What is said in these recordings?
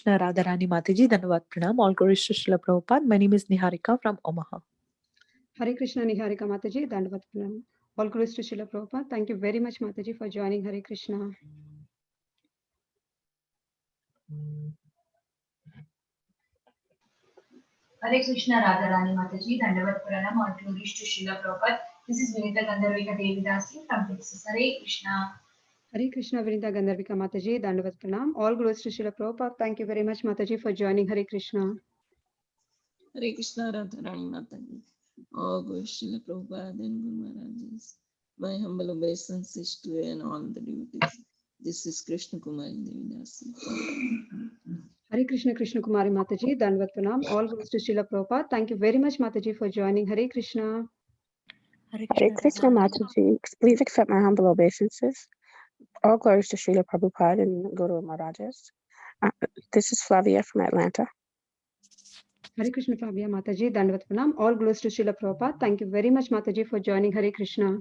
Krishna Radharani Mataji, Dhanavad Pranam. All glories to Srila Prabhupada. My name is Niharika from Omaha. Hare Krishna Niharika Mataji, Dandavat Pranam. All glories to Srila Prabhupada. Thank you very much, Mataji, for joining. Hare Krishna. Hare Krishna Radharani Mataji, Dandavat Pranam. All glories to Srila Prabhupada. This is Vinita Gandharvika Devidasi from Texas. Hare Krishna. Hare Krishna Vinita Gandharvika Mataji, Dandavat Pranam. All glories to Srila Prabhupada. Thank you very much, Mataji, for joining. Hare Krishna. Hare Krishna Radharani Mataji. All glories to Srila Prabhupada and Guru Maharajas. My humble obeisances to you and all the devotees. This is Krishna Kumari Devidasi. Hare Krishna Krishna Kumari Mataji, Dandavat Pranam. All glories to Srila Prabhupada. Thank you very much, Mataji, for joining. Hare Krishna. Hare Krishna Mataji. Please accept my humble obeisances. All glories to Srila Prabhupada and Guru Maharajas. This is Flavia from Atlanta. Hare Krishna Flavia Mataji, Dandavat Pranam. All glories to Srila Prabhupada. Thank you very much, Mataji, for joining. Hare Krishna.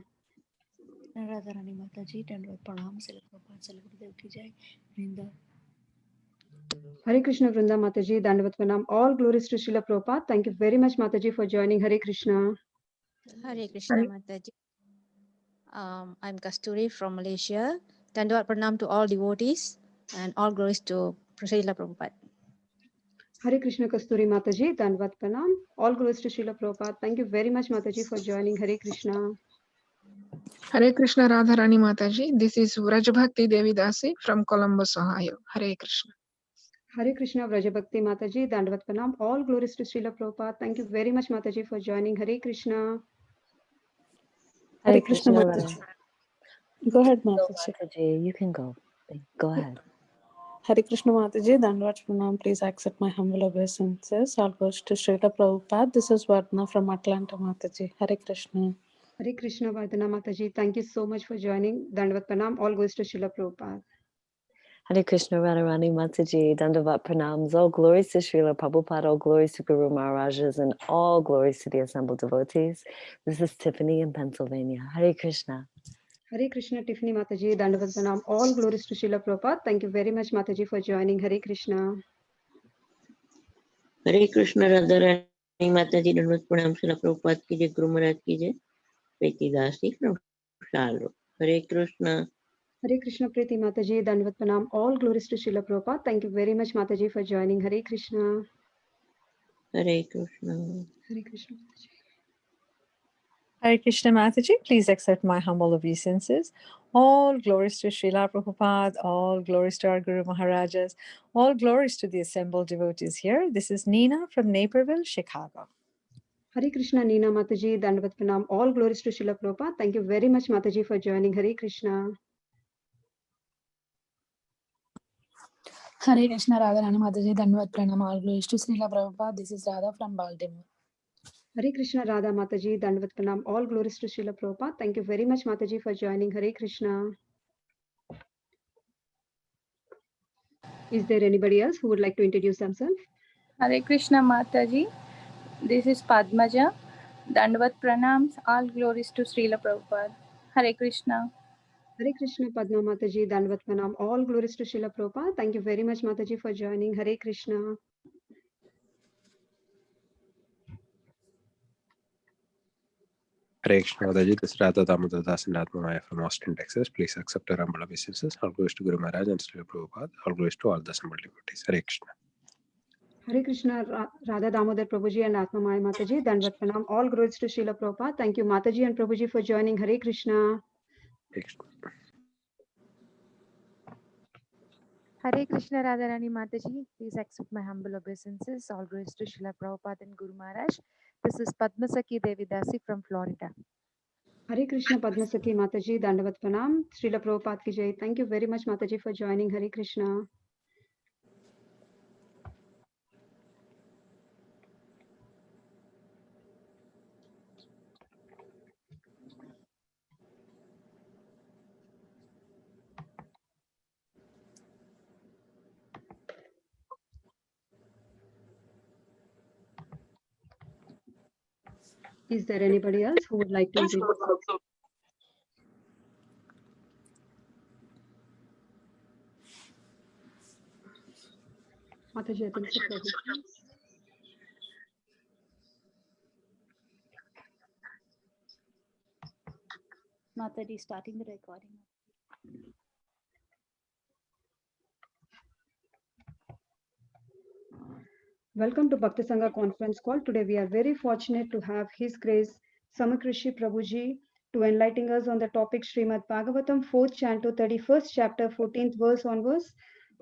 Radharani Mataji, Dandavat Pranam, Srila Prabhupada, Srila Gurudev Ki Jai, Vrinda. Hare Krishna Vrinda Mataji, Dandavat Pranam. All glories to Srila Prabhupada. Thank you very much, Mataji, for joining. Hare Krishna. Hare Krishna Mataji. I'm Kasturi from Malaysia. Dandavat Pranam to all devotees and all glories to Srila Prabhupada. Hare Krishna Kasturi Mataji, Dandavat Pranam. All glories to Srila Prabhupada. Thank you very much, Mataji, for joining. Hare Krishna. Hare Krishna Radharani Mataji. This is Vrajabhakti Devidasi from Columbus, Ohio. Hare Krishna. Hare Krishna Vrajabhakti Mataji, Dandavat Pranam. All glories to Srila Prabhupada. Thank you very much, Mataji, for joining. Hare Krishna. Hare Krishna Mataji. Go ahead, Mataji. Mataji. You can go. Go ahead. Hare Krishna Mataji, Dandavat Pranam. Please accept my humble obeisances. All goes to Srila Prabhupada. This is Vardhana from Atlanta, Mataji. Hare Krishna. Hare Krishna Vardhana Mataji. Thank you so much for joining. Dandavat Pranam. All goes to Srila Prabhupada. Hare Krishna Radharani Mataji, Dandavat Pranams. All glories to Srila Prabhupada, all glories to Guru Maharajas, and all glories to the assembled devotees. This is Tiffany in Pennsylvania. Hare Krishna. Hare Krishna Tiffany Mataji, Dandavat Pranam. All glories to Srila Prabhupada. Thank you very much, Mataji, for joining. Hare Krishna. Hare Krishna Radharani Mataji, Dandavat Pranam, Srila Prabhupada ki jai, Guru Maharaj ki jai. Priti Dasi from Charlotte. Hare Krishna. Hare Krishna Priti Mataji, Dandavat Pranam. All glories to Srila Prabhupada. Thank you very much, Mataji, for joining. Hare Krishna. Hare Krishna. Hare Krishna Mataji. Hare Krishna Mataji, please accept my humble obeisances. All glories to Srila Prabhupada, all glories to our Guru Maharajas, all glories to the assembled devotees here. This is Nina from Naperville, Chicago. Hare Krishna Nina Mataji, Dandavat Pranam. All glories to Srila Prabhupada. Thank you very much, Mataji, for joining. Hare Krishna. Hare Krishna Radharani Mataji, Dandavat Pranam. All glories to Srila Prabhupada. This is Radha from Baltimore. Hare Krishna Radha Mataji, Dandavat Pranam. All glories to Srila Prabhupada. Thank you very much, Mataji, for joining. Hare Krishna. Is there anybody else who would like to introduce themselves? Hare Krishna Mataji. This is Padmaja. Dandavat Pranams. All glories to Srila Prabhupada. Hare Krishna. Hare Krishna Padma Mataji, Dandavat Pranam. All glories to Srila Prabhupada. Thank you very much, Mataji, for joining. Hare Krishna. Hare Krishna Mataji, this is Radha Damodar Das and Atma Maya from Austin, Texas. Please accept our humble obeisances. All glories to Guru Maharaj and Srila Prabhupada. All glories to all the assembled devotees. Hare Krishna. Hare Krishna Radha Damodar Prabhuji and Atma Maya Mataji, Dandavat Pranam. All glories to Srila Prabhupada. Thank you, Mataji and Prabhuji, for joining. Hare Krishna. Hare Krishna. Hare Krishna Radharani Mataji, please accept my humble obeisances. All glories to Srila Prabhupada and Guru Maharaj. This is Padmasaki Devidasi from Florida. Hare Krishna Padmasaki Mataji, Dandavat Pranam. Srila Prabhupada ki jai. Thank you very much, Mataji, for joining. Hare Krishna. Is there anybody else who would like to introduce? Mataji, I think so, Prabhuji. Mataji, starting the recording. Welcome to Bhakti Sangha conference call. Today we are very fortunate to have His Grace Samik Rishi Prabhu ji to enlighten us on the topic Srimad Bhagavatam 4th canto 31st chapter 14th verse onwards.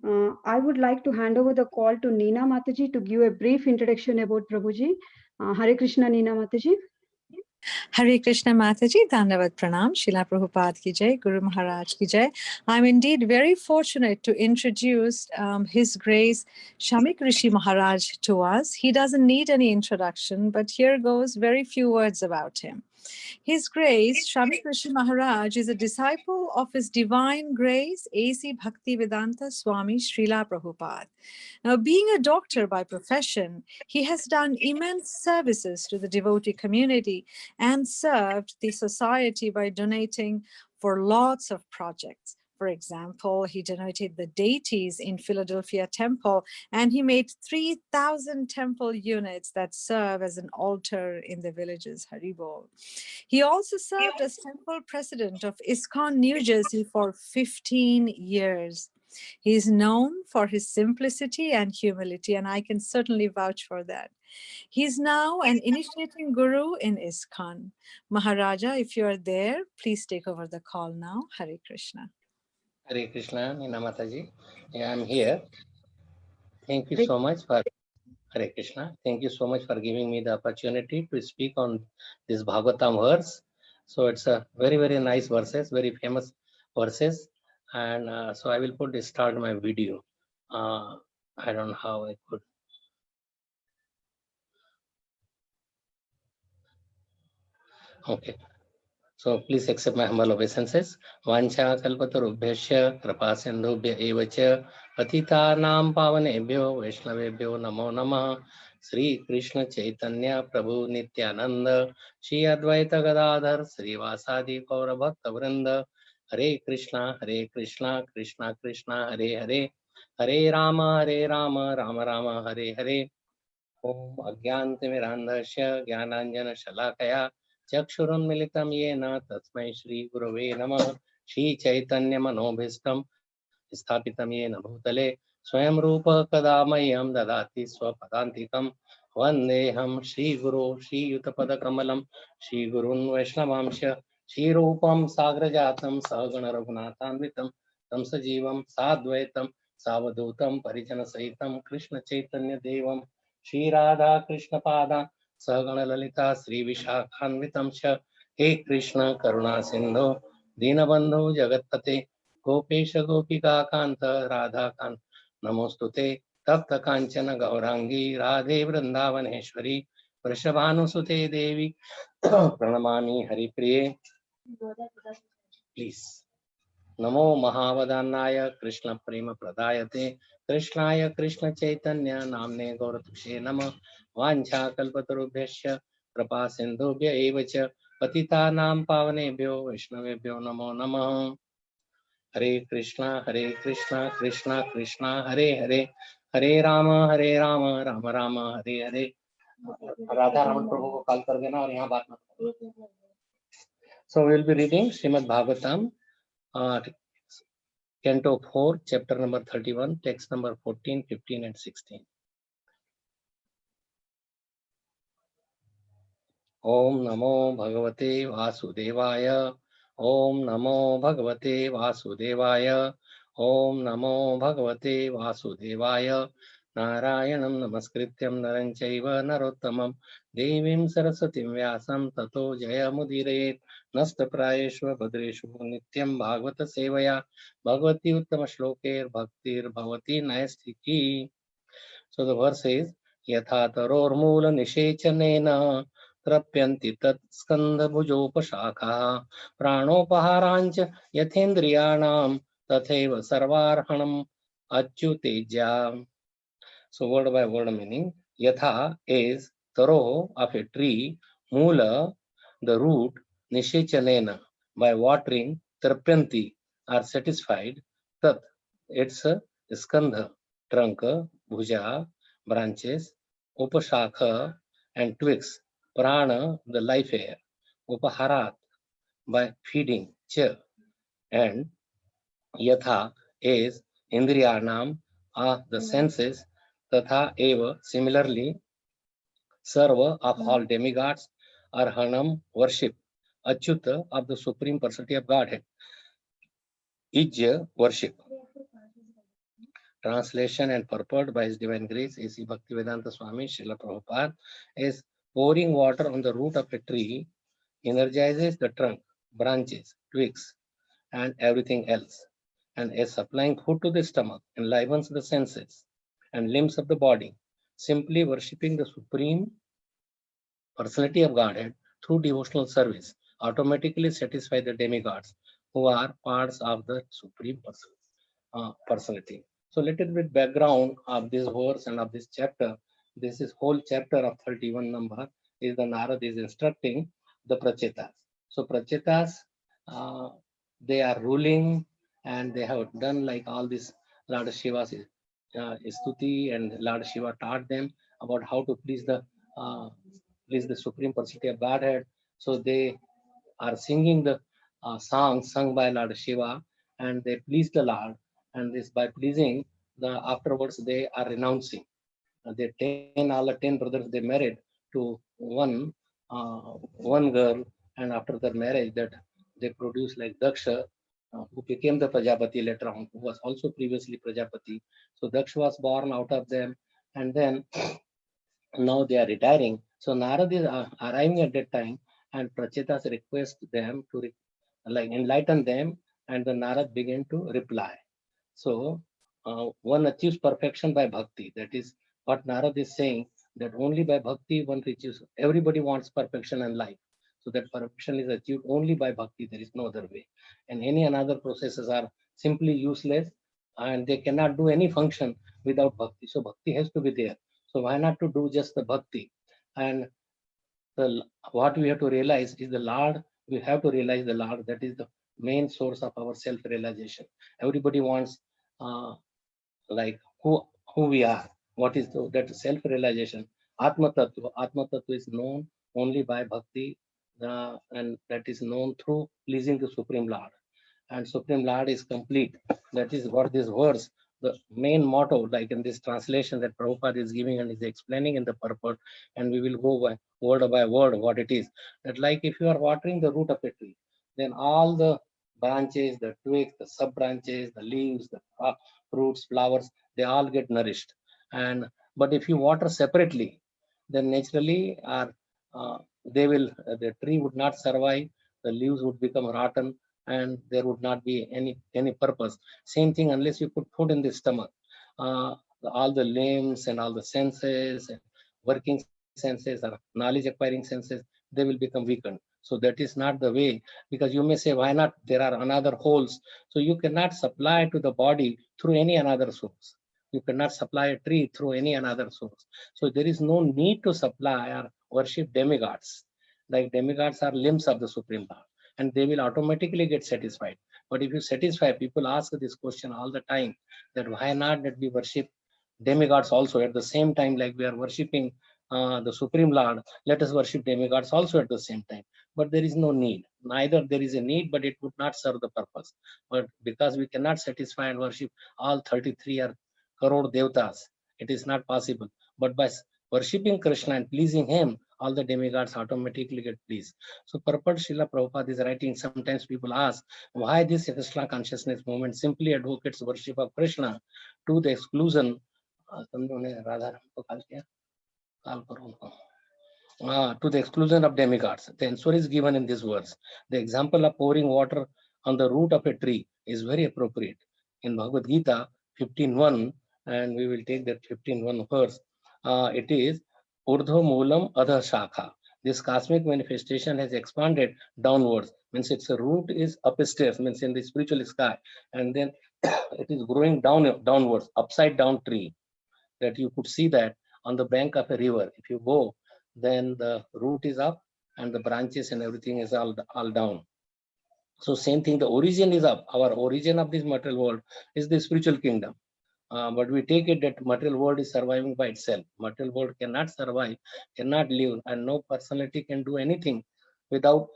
I would like to hand over the call to Neena Mataji to give a brief introduction about Prabhuji. Hare Krishna, Neena Mataji. Hare Krishna Mataji, Dandavat Pranam, Srila Prabhupada ki jai, Guru Maharaj ki jai. I'm indeed very fortunate to introduce His Grace Samik Rishi Maharaj to us. He doesn't need any introduction, but here goes very few words about him. His Grace, Samik Rishi Maharaj, is a disciple of His Divine Grace, A.C. Bhaktivedanta Swami Srila Prabhupada. Now, being a doctor by profession, he has done immense services to the devotee community and served the society by donating for lots of projects. For example, he donated the deities in Philadelphia Temple, and he made 3,000 temple units that serve as an altar in the villages, Haribol. He also served as temple president of ISKCON New Jersey for 15 years. He is known for his simplicity and humility, and I can certainly vouch for that. He is now an initiating guru in ISKCON. Maharaja, if you are there, please take over the call now. Hare Krishna. Hare Krishna, Neena Mataji. Yeah, I'm here. Thank you so much for Hare Krishna. Thank you so much for giving me the opportunity to speak on this Bhagavatam verse. So it's a very, very nice verses, very famous verses. And so I will start my video. I don't know how I could. Okay. So please accept my humble obeisances. Vancha kalpatarubhyasya kripa sindhubhya eva cha patitanam pavanebhyo vaishnavebhyo namo namah. Sri Krishna Chaitanya Prabhu Nityananda Shri Advaita Gadadhar Sri Vasadi Gaura Bhakta Vrinda. Hare Krishna Krishna Krishna Hare Hare Hare Rama Rama Rama Hare Hare. Om Ajnanatimirandhasya Jnananjana Shalakaya Chakshurunmilitam Yena Tasmai Shri Gurave Namah. Shri Chaitanya Manobhistam Sthapitam Yena Bhutale Swayam Rupa Kadamayam Dadati Swapadantikam Vandeham Shri Guru Shri Yutapada Kamalam Shri Gurun Vaishnavamsha Shri Rupam Sagrajatam Sagana Raghunatham Tam Sajivam Sadvaitam Savadutam Parijana Sahitam Krishna Chaitanya Devam Shri Radha Krishna Pada Sagana Lalita Sri Vishakhanvitam Sha. He Krishna Karuna Sindhu Dinabandhu Jagatpate Gopesh Gopika Kanta Radha Kant Namostute Tapta Kanchana Gaurangi Radhe Vrindavaneshwari Vrishabhanusute Devi Pranamami Haripriye. Please. Namo Mahavadannaya Krishna Prema Pradayate Krishnaya Krishna Chaitanya Namne Gauratushe Nama Vancha Kalpatarubhyasya Kripa Sindhubhya Evacha Patitanam Pavanebhyo Vaishnavebhyo Namo Namah. Hare Krishna Krishna Krishna Hare Hare Hare Rama Rama Rama Hare Hare. Radha Raman प्रभु को call कर देना और यहाँ बात मत करना. So we will be reading Srimad Bhagavatam, Canto 4, chapter number 31, text number 14, 15 and 16. Om Namo Bhagavate Vasudevaya. Om Namo Bhagavate Vasudevaya. Om Namo Bhagavate Vasudevaya. Narayanam Namaskrityam Naranchaiva Narottamam Devim Sarasatim Vyasam Tato Jayamudire Nastaprayeshva Bhadreshu Nityam Bhagavata Sevaya Bhagavati Uttama Shloker Bhaktir Bhavati Naistiki. So the verse is Yatha Taror Mula Nishechanena Trapyanti Tat Skandha Bhujopashakha Pranopaharancha Yathendriyanam Tatheva Sarvarhanam Achyuteja. So word by word meaning, Yatha is taro of a tree, Mula the root, Nishechanena by watering, Trapyanti are satisfied, Tat its skandha trunk, bhuja, branches, upashakha, and twigs, prana, the life air, upaharat, by feeding, cha, and yatha is indriyanam, are the senses, tatha eva, similarly, Sarva of all demigods, Arhanam worship, Achyuta of the Supreme Personality of Godhead, Ijya worship. Translation and purport by His Divine Grace A.C. Bhaktivedanta Swami Srila Prabhupada is pouring water on the root of a tree energizes the trunk, branches, twigs, and everything else, and is supplying food to the stomach, enlivens the senses and limbs of the body. Simply worshipping the Supreme Personality of Godhead through devotional service automatically satisfy the demigods who are parts of the Supreme Personality. So little bit background of this verse and of this chapter. This is whole chapter of 31 number is the Narad is instructing the Prachetas. So Prachetas, they are ruling and they have done like all this Lord Shiva's stuti, and Lord Shiva taught them about how to uh, please the Supreme Personality of Godhead. So they are singing the songs sung by Lord Shiva, and they please the Lord. And this by pleasing, the afterwards they are renouncing. All the 10 brothers, they married to one girl, and after their marriage, that they produced like Daksha, who became the Prajapati later on, who was also previously Prajapati. So Daksha was born out of them, and then now they are retiring. So Narad is arriving at that time, and Prachetas request them to like enlighten them, and the Narad began to reply. So one achieves perfection by bhakti. That is what Narad is saying, that only by bhakti one reaches. Everybody wants perfection in life. So that perfection is achieved only by bhakti. There is no other way. And any another processes are simply useless, and they cannot do any function without bhakti. So bhakti has to be there. So why not to do just the bhakti? And what we have to realize is the Lord. We have to realize the Lord. That is the main source of our self-realization. Everybody wants uh, like who we are. What is that self-realization? Atma Tattva. Atma Tattva is known only by bhakti, and that is known through pleasing the Supreme Lord. And Supreme Lord is complete. That is what this verse, the main motto, like in this translation that Prabhupada is giving and is explaining in the purport, and we will go by word what it is. That like if you are watering the root of a tree, then all the branches, the twigs, the sub branches, the leaves, the fruits, flowers, they all get nourished. And but if you water separately, then naturally the tree would not survive, the leaves would become rotten, and there would not be any purpose. Same thing, unless you put food in the stomach, all the limbs and all the senses and working senses or knowledge acquiring senses, they will become weakened. So that is not the way, because you may say, why not? There are another holes. So you cannot supply to the body through any another source. You cannot supply a tree through any another source. So there is no need to supply or worship demigods. Like demigods are limbs of the Supreme Lord, and they will automatically get satisfied. But if you satisfy, people ask this question all the time, that why not that we worship demigods also at the same time, like we are worshiping the Supreme Lord, let us worship demigods also at the same time. But there is no need. Neither there is a need, but it would not serve the purpose. But because we cannot satisfy and worship all 33 or crore devtas, it is not possible. But by worshipping Krishna and pleasing him, all the demigods automatically get pleased. So purport Srila Prabhupada is writing, sometimes people ask, why this Krishna consciousness movement simply advocates worship of Krishna to the exclusion to the exclusion of demigods. The answer is given in this verse. The example of pouring water on the root of a tree is very appropriate. In Bhagavad Gita 15.1, and we will take that 15.1 verse, it is Urdhva Moolam Adha Shakha. This cosmic manifestation has expanded downwards, means its root is upstairs, means in the spiritual sky, and then it is growing downwards, upside down tree, that you could see that on the bank of a river. If you go, then the root is up and the branches and everything is all down. So same thing, the origin is up. Our origin of this material world is the spiritual kingdom. But we take it that material world is surviving by itself. Material world cannot survive, cannot live, and no personality can do anything without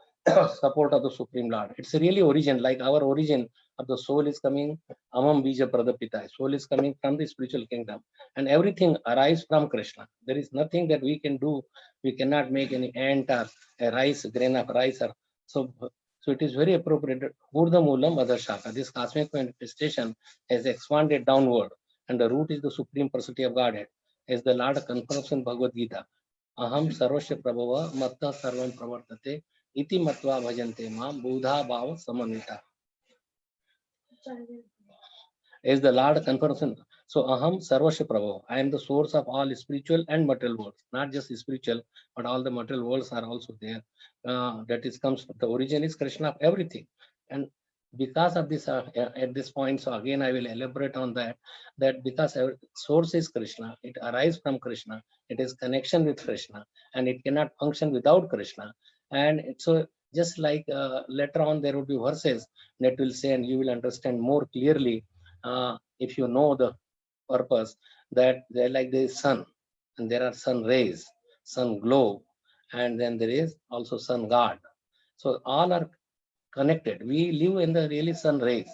support of the Supreme Lord. It's really origin, like our origin of the soul is coming amam bija pradapita. Soul is coming from the spiritual kingdom, and everything arrives from Krishna. There is nothing that we can do. We cannot make any ant or a rice, grain of rice, or so. So it is very appropriate. Urdha Moolam Adharshaka. This cosmic manifestation has expanded downward, and the root is the Supreme Personality of Godhead. As the Lord confirms in Bhagavad Gita, Aham Sarvasya Prabhava Matta Sarvam Pravartate Iti Matva Bhajante Mam Buddha Bhava Samanita. As the Lord confirms in, so Aham Sarvasya Prabhu, I am the source of all spiritual and material worlds, not just spiritual, but all the material worlds are also there. That is comes, the origin is Krishna of everything. And because of this, at this point, so again I will elaborate on that, that because our source is Krishna, it arises from Krishna, it is connection with Krishna, and it cannot function without Krishna. And so just like later on there will be verses that will say, and you will understand more clearly if you know the purpose, that they're like the sun, and there are sun rays, sun globe, and then there is also sun god. So all are connected. We live in the really sun rays.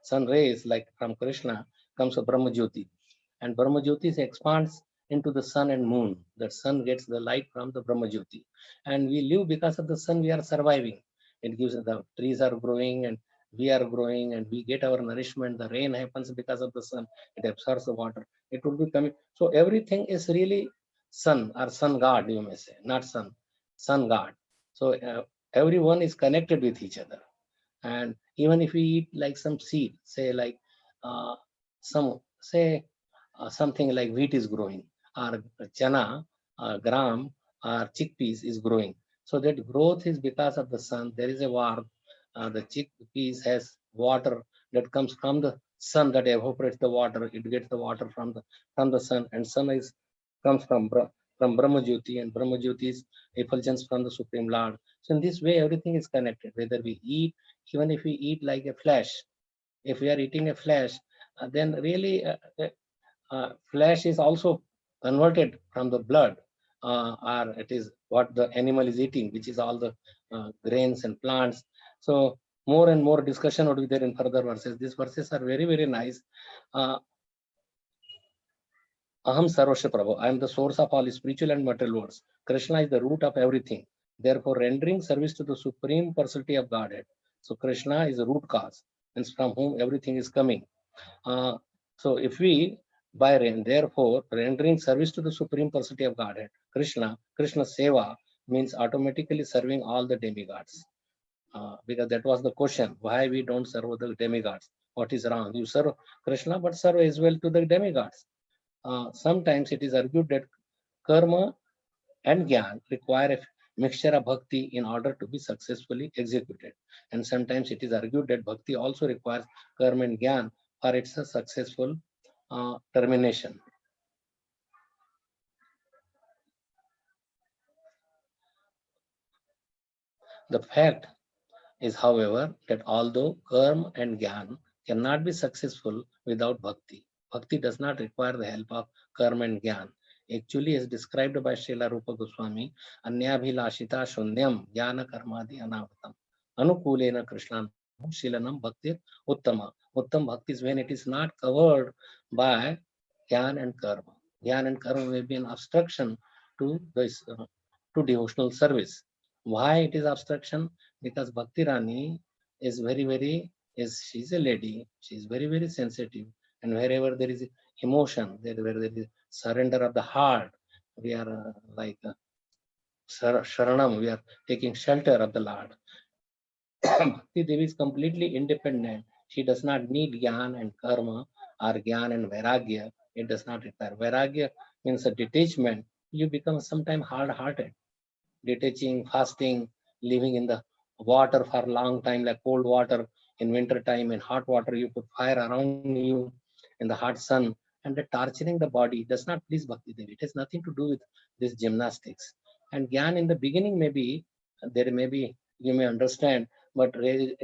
Sun rays, like from Krishna, comes a Brahma Jyoti, and Brahma Jyoti expands into the sun and moon. The sun gets the light from the Brahma Jyoti, and we live because of the sun. We are surviving. It gives, the trees are growing, and we are growing, and we get our nourishment. The rain happens because of the sun. It absorbs the water. It will be coming. So everything is really sun, or sun god, you may say, not sun, sun god. So everyone is connected with each other. And even if we eat like some seed, say like something like wheat is growing, or chana, gram, or chickpeas is growing. So that growth is because of the sun. There is a warmth. The chickpeas has water that comes from the sun, that evaporates the water. It gets the water from the sun, and sun is comes from Brahma Jyoti, and Brahma Jyoti is effulgence from the Supreme Lord. So in this way, everything is connected. Whether we eat, even if we eat like a flesh, if we are eating a flesh, then really flesh is also converted from the blood, or it is what the animal is eating, which is all the grains and plants. So more and more discussion would be there in further verses. These verses are very, very nice. Aham Sarvasya Prabhu, I am the source of all spiritual and material worlds. Krishna is the root of everything. Therefore, rendering service to the Supreme Personality of Godhead. So Krishna is the root cause, and from whom everything is coming. So if we, therefore, rendering service to the Supreme Personality of Godhead, Krishna Seva means automatically serving all the demigods. Because that was the question, why we don't serve the demigods? What is wrong? You serve Krishna, but serve as well to the demigods. Sometimes it is argued that karma and gyan require a mixture of bhakti in order to be successfully executed. And sometimes it is argued that bhakti also requires karma and gyan for its successful termination. The fact is, however, that although karma and gyan cannot be successful without bhakti, bhakti does not require the help of karma and gyan. Actually, as described by Srila Rupa Goswami, Anyabhilashita Shunyam Jnana Karmadi Anavatam Anukulena Krishnanam Shilanam Bhakti Uttama. Uttam Bhakti is when it is not covered by Gyan and Karma. Gyan and Karma may be an obstruction to this to devotional service. Why it is obstruction? Because Bhakti Rani is she's a lady, she's very, very sensitive, and wherever there is emotion, where there is surrender of the heart, we are Sharanam, we are taking shelter of the Lord. Bhakti Devi is completely independent. She does not need Gyan and Karma or Gyan and Vairagya. It does not require. Vairagya means a detachment. You become sometimes hard-hearted. Detaching, fasting, living in the water for a long time, like cold water in winter time, and hot water, you put fire around you in the hot sun, and the torturing the body does not please Bhakti Devi. It has nothing to do with this gymnastics. And Gyan in the beginning there may be, you may understand, but the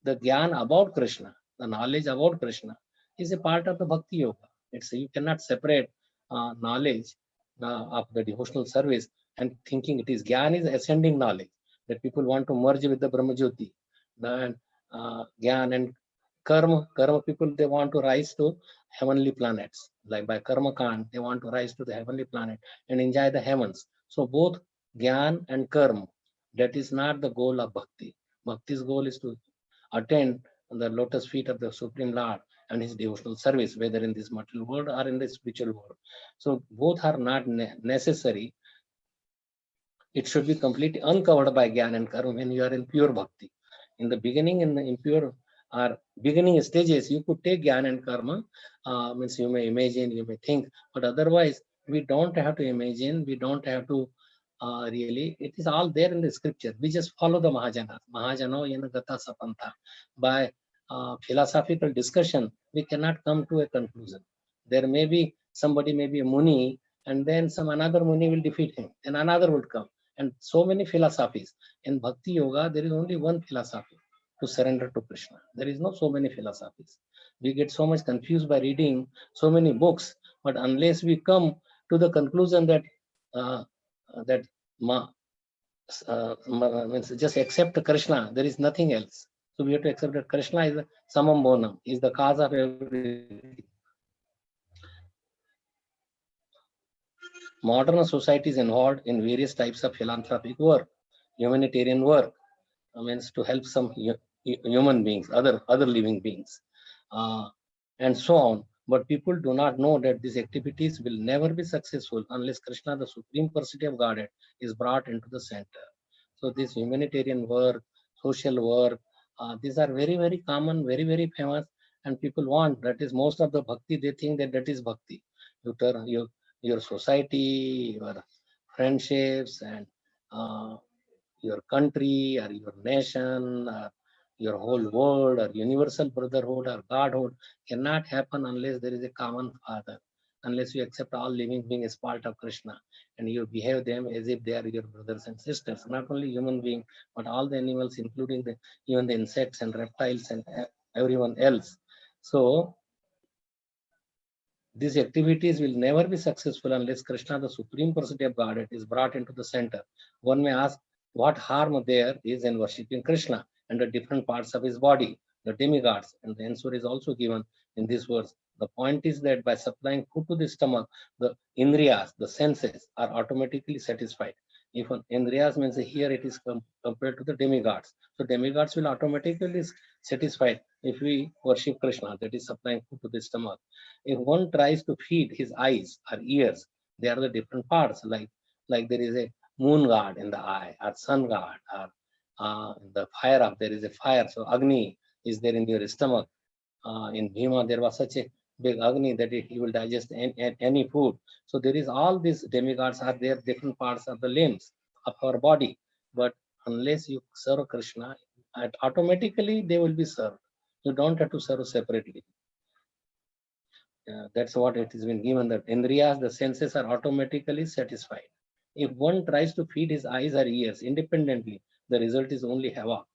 Gyan about Krishna, the knowledge about Krishna, is a part of the Bhakti Yoga. It's you cannot separate knowledge of the devotional service and thinking it is Gyan is ascending knowledge that people want to merge with the Brahmajyoti. Then Gyan and karma people, they want to rise to heavenly planets. Like by karma kand, they want to rise to the heavenly planet and enjoy the heavens. So both Gyan and karma, that is not the goal of bhakti. Bhakti's goal is to attend the lotus feet of the Supreme Lord and his devotional service, whether in this material world or in the spiritual world. So both are not necessary. It should be completely uncovered by Gyan and Karma when you are in pure bhakti. In the beginning, in the impure or beginning stages, you could take Gyan and Karma, means you may imagine, you may think, but otherwise, we don't have to imagine, we don't have to really, it is all there in the scripture. We just follow the Mahajana. Mahajano yana gata sapanta. By philosophical discussion, we cannot come to a conclusion. There may be somebody, may be a Muni, and then some another Muni will defeat him, and another would come. And so many philosophies. In Bhakti Yoga, there is only one philosophy, to surrender to Krishna. There is not so many philosophies. We get so much confused by reading so many books, but unless we come to the conclusion that means just accept Krishna, there is nothing else. So we have to accept that Krishna is the samam bonam, is the cause of everything. Modern society is involved in various types of philanthropic work, humanitarian work, means to help some human beings, other living beings, and so on. But people do not know that these activities will never be successful unless Krishna, the Supreme Personality of Godhead, is brought into the center. So this humanitarian work, social work, these are very, very common, very, very famous, and people want, that is most of the bhakti, they think that that is bhakti. You turn your society, your friendships, and your country or your nation or your whole world or universal brotherhood or godhood cannot happen unless there is a common father, unless you accept all living beings as part of Krishna and you behave them as if they are your brothers and sisters, not only human beings, but all the animals, including even the insects and reptiles and everyone else. So these activities will never be successful unless Krishna, the Supreme Personality of Godhead, is brought into the center. One may ask, what harm there is in worshipping Krishna and the different parts of his body, the demigods? And the answer is also given in this verse. The point is that by supplying food to the stomach, the indriyas, the senses, are automatically satisfied. If an indriyas means here it is compared to the demigods. So demigods will automatically satisfied if we worship Krishna, that is supplying food to the stomach. If one tries to feed his eyes or ears, they are the different parts, like there is a moon god in the eye, or sun god, or the fire of, there is a fire, so Agni is there in your stomach. In Bhima, there was such a big Agni that he will digest any food. So there is all these demigods are there, different parts of the limbs of our body. But unless you serve Krishna, automatically they will be served. You don't have to serve separately. That's what it has been given, that indriyas, the senses, are automatically satisfied. If one tries to feed his eyes or ears independently, the result is only havoc.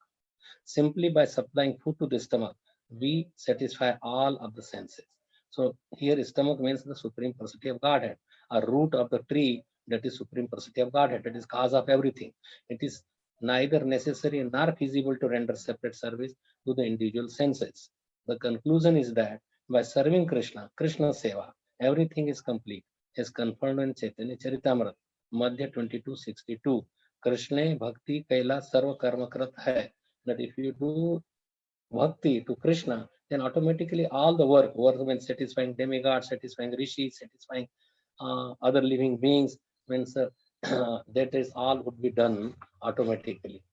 Simply by supplying food to the stomach, we satisfy all of the senses. So here stomach means the Supreme Personality of Godhead, a root of the tree, that is Supreme Personality of Godhead, that is cause of everything. It is neither necessary nor feasible to render separate service to the individual senses. The conclusion is that by serving Krishna, Krishna Seva, everything is complete, as confirmed in Chaitanya Charitamrita, Madhya 22:62. Krishna Bhakti Kaila Sarva Karma Krat Hai. That if you do bhakti to Krishna, then automatically all the work when satisfying demigods, satisfying rishis, satisfying other living beings, means that is all would be done automatically.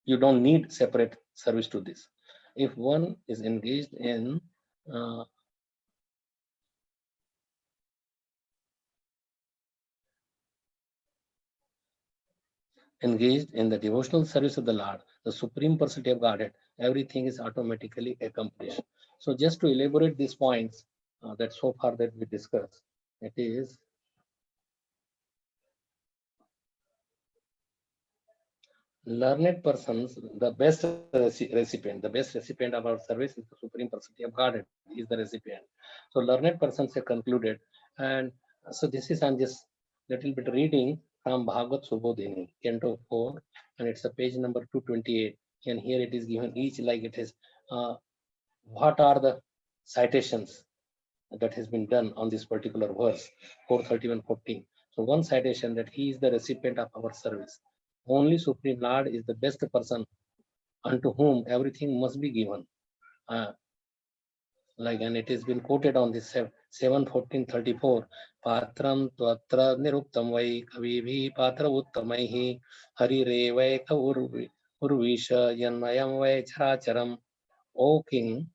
You don't need separate service to this. If one is engaged in the devotional service of the Lord, the Supreme Personality of Godhead, everything is automatically accomplished. So just to elaborate these points that so far that we discussed, it is learned persons, the best recipient, the best recipient of our service is the Supreme Personality of Godhead, is the recipient. So learned persons have concluded, and so this is, I'm just little bit reading from Bhagavat Subodhini, Canto 4, and it's a page number 228, and here it is given each like it is, what are the citations that has been done on this particular verse, 4.31.14. So one citation that he is the recipient of our service. Only Supreme Lord is the best person unto whom everything must be given. Like, and it has been quoted on this 7.14.34. Patram tvatra niruptam vai kavivi patra uttamaihi hari re vai urvisha yanmayam vai characharam. O King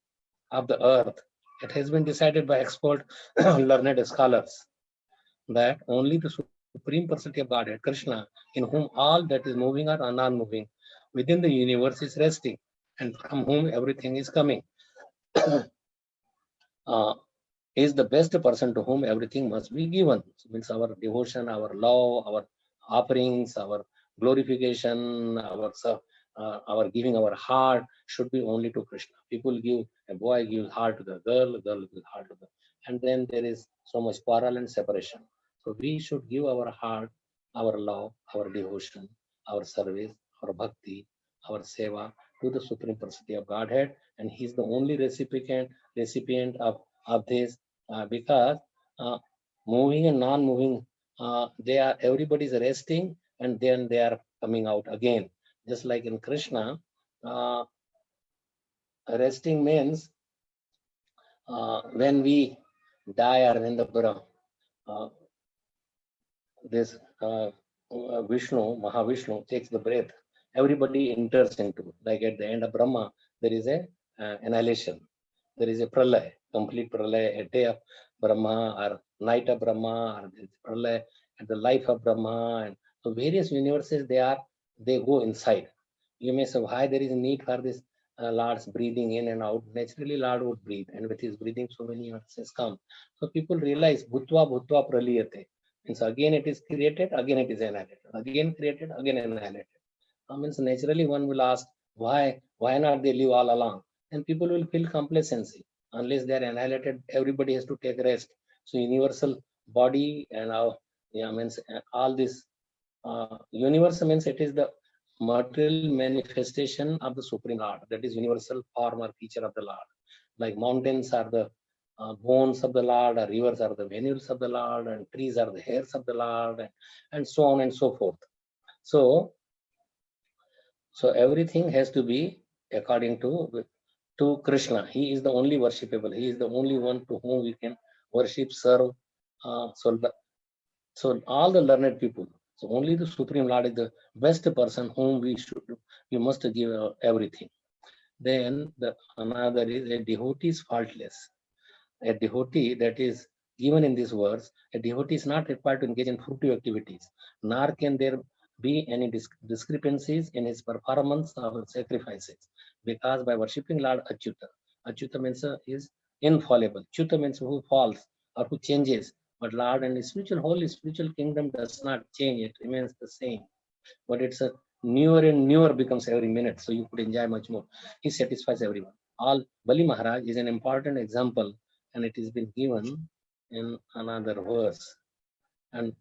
of the earth, it has been decided by expert learned scholars that only the Supreme Personality of Godhead, Krishna, in whom all that is moving or non-moving within the universe is resting, and from whom everything is coming, is the best person to whom everything must be given. So means our devotion, our love, our offerings, our glorification, our giving our heart should be only to Krishna. People give, a boy gives heart to the girl gives heart to the, and then there is so much quarrel and separation. So we should give our heart, our love, our devotion, our service, our bhakti, our seva to the Supreme Personality of Godhead, and He is the only recipient of this, because moving and non-moving, they are, everybody is resting, and then they are coming out again. Just like in Krishna, resting means when we die or when the this Vishnu, Mahavishnu takes the breath, everybody enters into, like at the end of Brahma, there is a annihilation. There is a pralay, complete pralay, a day of Brahma or night of Brahma, or pralay at the life of Brahma. And so various universes, they go inside. You may say, why there is a need for this Lord's breathing in and out? Naturally, Lord would breathe, and with his breathing, so many universes come. So people realize, bhutva bhutva praliyate. And so again it is created, again it is annihilated. Again created, again annihilated. Means naturally one will ask, why not they live all along? And people will feel complacency. Unless they are annihilated, everybody has to take rest. So universal body and our, means all this universe means it is the material manifestation of the Supreme Lord. That is universal form or feature of the Lord. Like mountains are the bones of the Lord, or rivers are the venules of the Lord, and trees are the hairs of the Lord, and so on and so forth. So everything has to be according to Krishna. He is the only worshipable. He is the only one to whom we can worship, serve. So all the learned people. So only the Supreme Lord is the best person whom we must give everything. Then another is a devotee is faultless. A devotee that is given in this verse, a devotee is not required to engage in fruitive activities, nor can there be any discrepancies in his performance of sacrifices, because by worshipping Lord Achyuta means is infallible. Achyuta means who falls or who changes, but Lord and his whole spiritual kingdom does not change, it remains the same. But it's a newer and newer becomes every minute, so you could enjoy much more. He satisfies everyone. All Bali Maharaj is an important example, and it has been given in another verse. And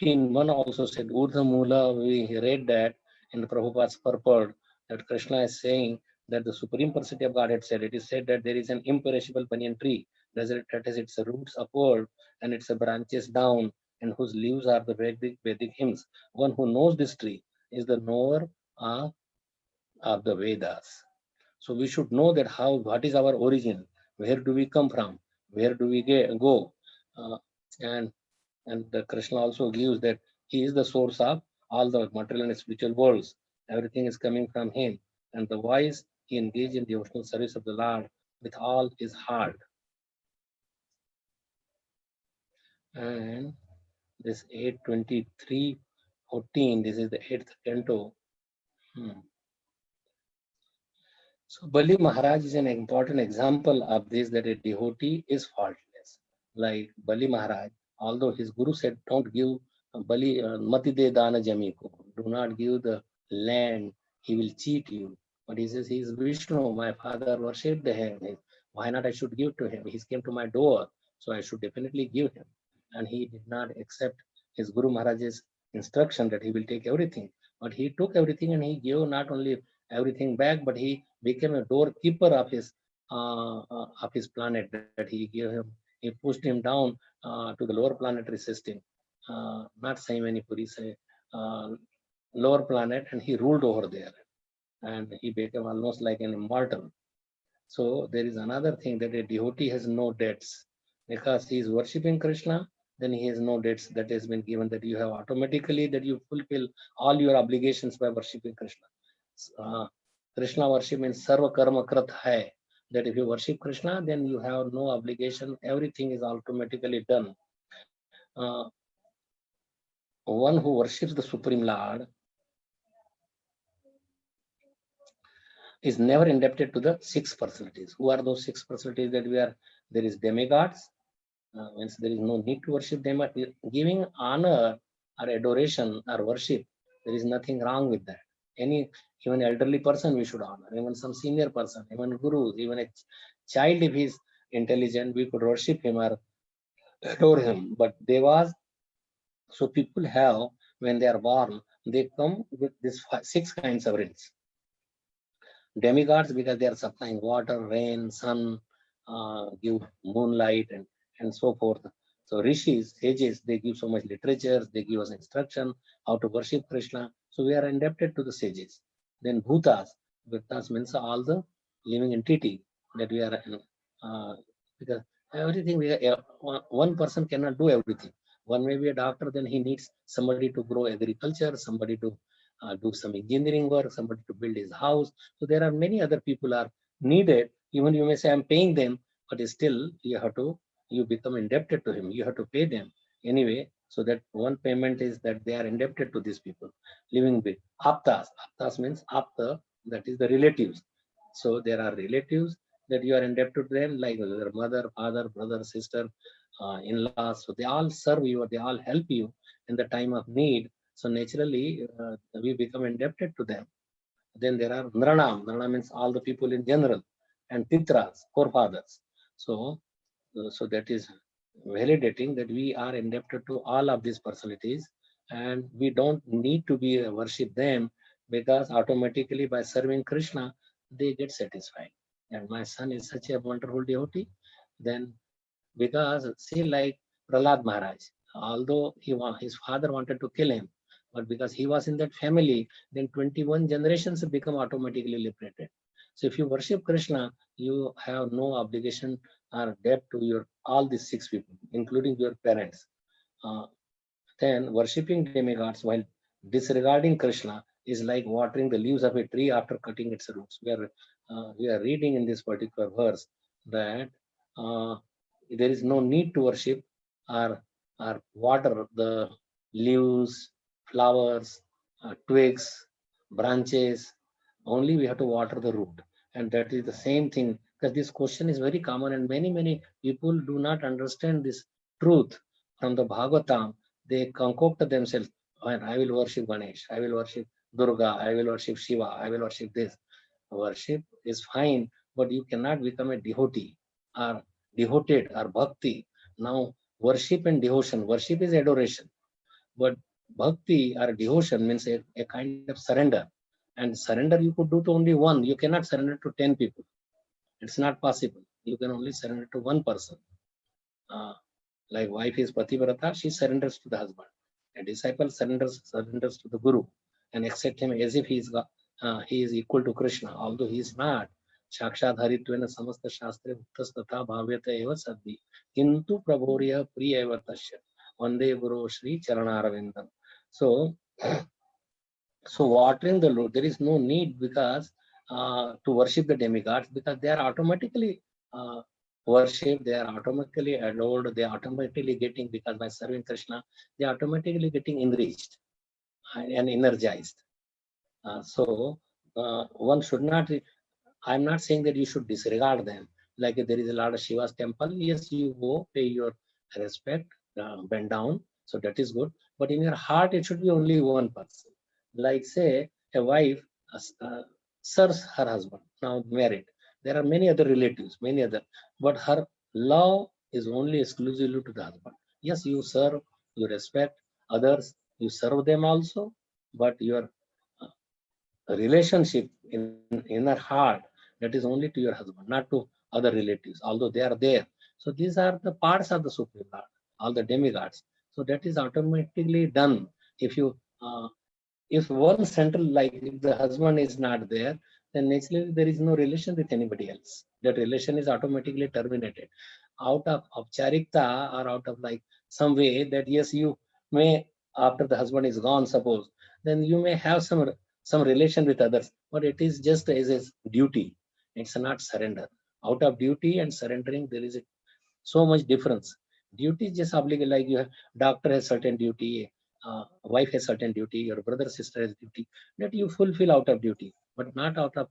15:1 also said, Urdha Mula, we read that in the Prabhupada's purport, that Krishna is saying that the Supreme Personality of God had said, it is said that there is an imperishable banyan tree that has its roots upward and its branches down, and whose leaves are the Vedic hymns. One who knows this tree is the knower of the Vedas. So we should know that what is our origin, where do we come from, where do we go, and the Krishna also gives that he is the source of all the material and spiritual worlds. Everything is coming from him. And the wise, he engaged in devotional service of the Lord with all his heart. And this 8:23.14, this is the 8th canto. So Bali Maharaj is an important example of this, that a devotee is faultless. Like Bali Maharaj, although his guru said, don't give Bali Mati de Dana Jami ko, do not give the land, he will cheat you. But he says, he is Vishnu, my father worshipped him. Why not I should give to him? He came to my door, so I should definitely give him. And he did not accept his Guru Maharaj's instruction that he will take everything. But he took everything and he gave not only everything back, but he became a doorkeeper of his planet that he gave him. He pushed him down to the lower planetary system, not Saimani Puri, say lower planet, and he ruled over there. And he became almost like an immortal. So there is another thing that a devotee has no debts because he is worshipping Krishna. Then he has no debts that has been given, that you have automatically, that you fulfill all your obligations by worshipping Krishna. Krishna worship means sarva karma krat hai. That if you worship Krishna, then you have no obligation. Everything is automatically done. One who worships the Supreme Lord is never indebted to the six personalities. Who are those six personalities that we are? There is demigods. Means there is no need to worship them. Giving honor or adoration or worship, there is nothing wrong with that. Even elderly person we should honor, even some senior person, even gurus, even a child, if he is intelligent, we could worship him or adore him. But devas, so people have, when they are born, they come with these six kinds of rings. Demigods, because they are supplying water, rain, sun, give moonlight, and so forth. So rishis, sages, they give so much literature, they give us instruction how to worship Krishna. So we are indebted to the sages. Then bhutas, bhutas means all the living entity that we are, because everything one person cannot do everything. One may be a doctor, then he needs somebody to grow agriculture, somebody to do some engineering work, somebody to build his house. So there are many other people are needed. Even you may say I'm paying them, but still you become indebted to him. You have to pay them anyway. So that one payment is that they are indebted to these people living with aptas. Aptas means apta, that is the relatives. So there are relatives that you are indebted to them, like their mother, father, brother, sister, in-laws. So they all serve you, or they all help you in the time of need. So naturally, we become indebted to them. Then there are Nranam. Nranam means all the people in general, and Pitras, forefathers. So that is validating that we are indebted to all of these personalities, and we don't need to be worship them, because automatically by serving Krishna, they get satisfied. And my son is such a wonderful devotee. Then because see, like Prahlad Maharaj, although his father wanted to kill him, but because he was in that family, then 21 generations become automatically liberated. So if you worship Krishna, you have no obligation or debt to all these six people, including your parents. Then worshipping demigods while disregarding Krishna is like watering the leaves of a tree after cutting its roots. We are reading in this particular verse that there is no need to worship or water the leaves, flowers, twigs, branches. Only we have to water the root. And that is the same thing, because this question is very common, and many people do not understand this truth from the Bhagavatam. They concoct themselves. I will worship Ganesh, I will worship Durga, I will worship Shiva, I will worship this. Worship is fine, but you cannot become a devotee or devoted or bhakti. Now, worship and devotion. Worship is adoration, but bhakti or devotion means a kind of surrender. And surrender you could do to only one. You cannot surrender to 10 people. It's not possible. You can only surrender to one person. Like wife is pativrata, she surrenders to the husband. A disciple surrenders to the guru and accept him as if he is equal to Krishna, although he is not. Sakshat haritvena samasta shastre uttas tatha bhavyata eva sadhi kintu prabhorya priya eva tasya vande guru shri charanaravindam. So watering the Lord, there is no need because to worship the demigods, because they are automatically worshipped, they are automatically adored, they are automatically getting, because by serving Krishna, they are automatically getting enriched and energized. One should not, I'm not saying that you should disregard them. Like if there is a lot of Shiva's temple, yes, you go pay your respect, bend down. So that is good. But in your heart, it should be only one person. Like say, a wife serves her husband, now married. There are many other relatives, but her love is only exclusively to the husband. Yes, you serve, you respect others, you serve them also, but your relationship in her heart, that is only to your husband, not to other relatives, although they are there. So these are the parts of the Supreme Lord, all the demigods. So that is automatically done. If you if one central, like if the husband is not there, then naturally there is no relation with anybody else. That relation is automatically terminated out of charikta, or out of like some way that yes, you may, after the husband is gone, suppose, then you may have some relation with others, but it is just as a duty. It's not surrender. Out of duty and surrendering, there is so much difference. Duty is just obligation, like your doctor has certain duty, wife has certain duty, your brother sister has duty that you fulfill out of duty, but not out of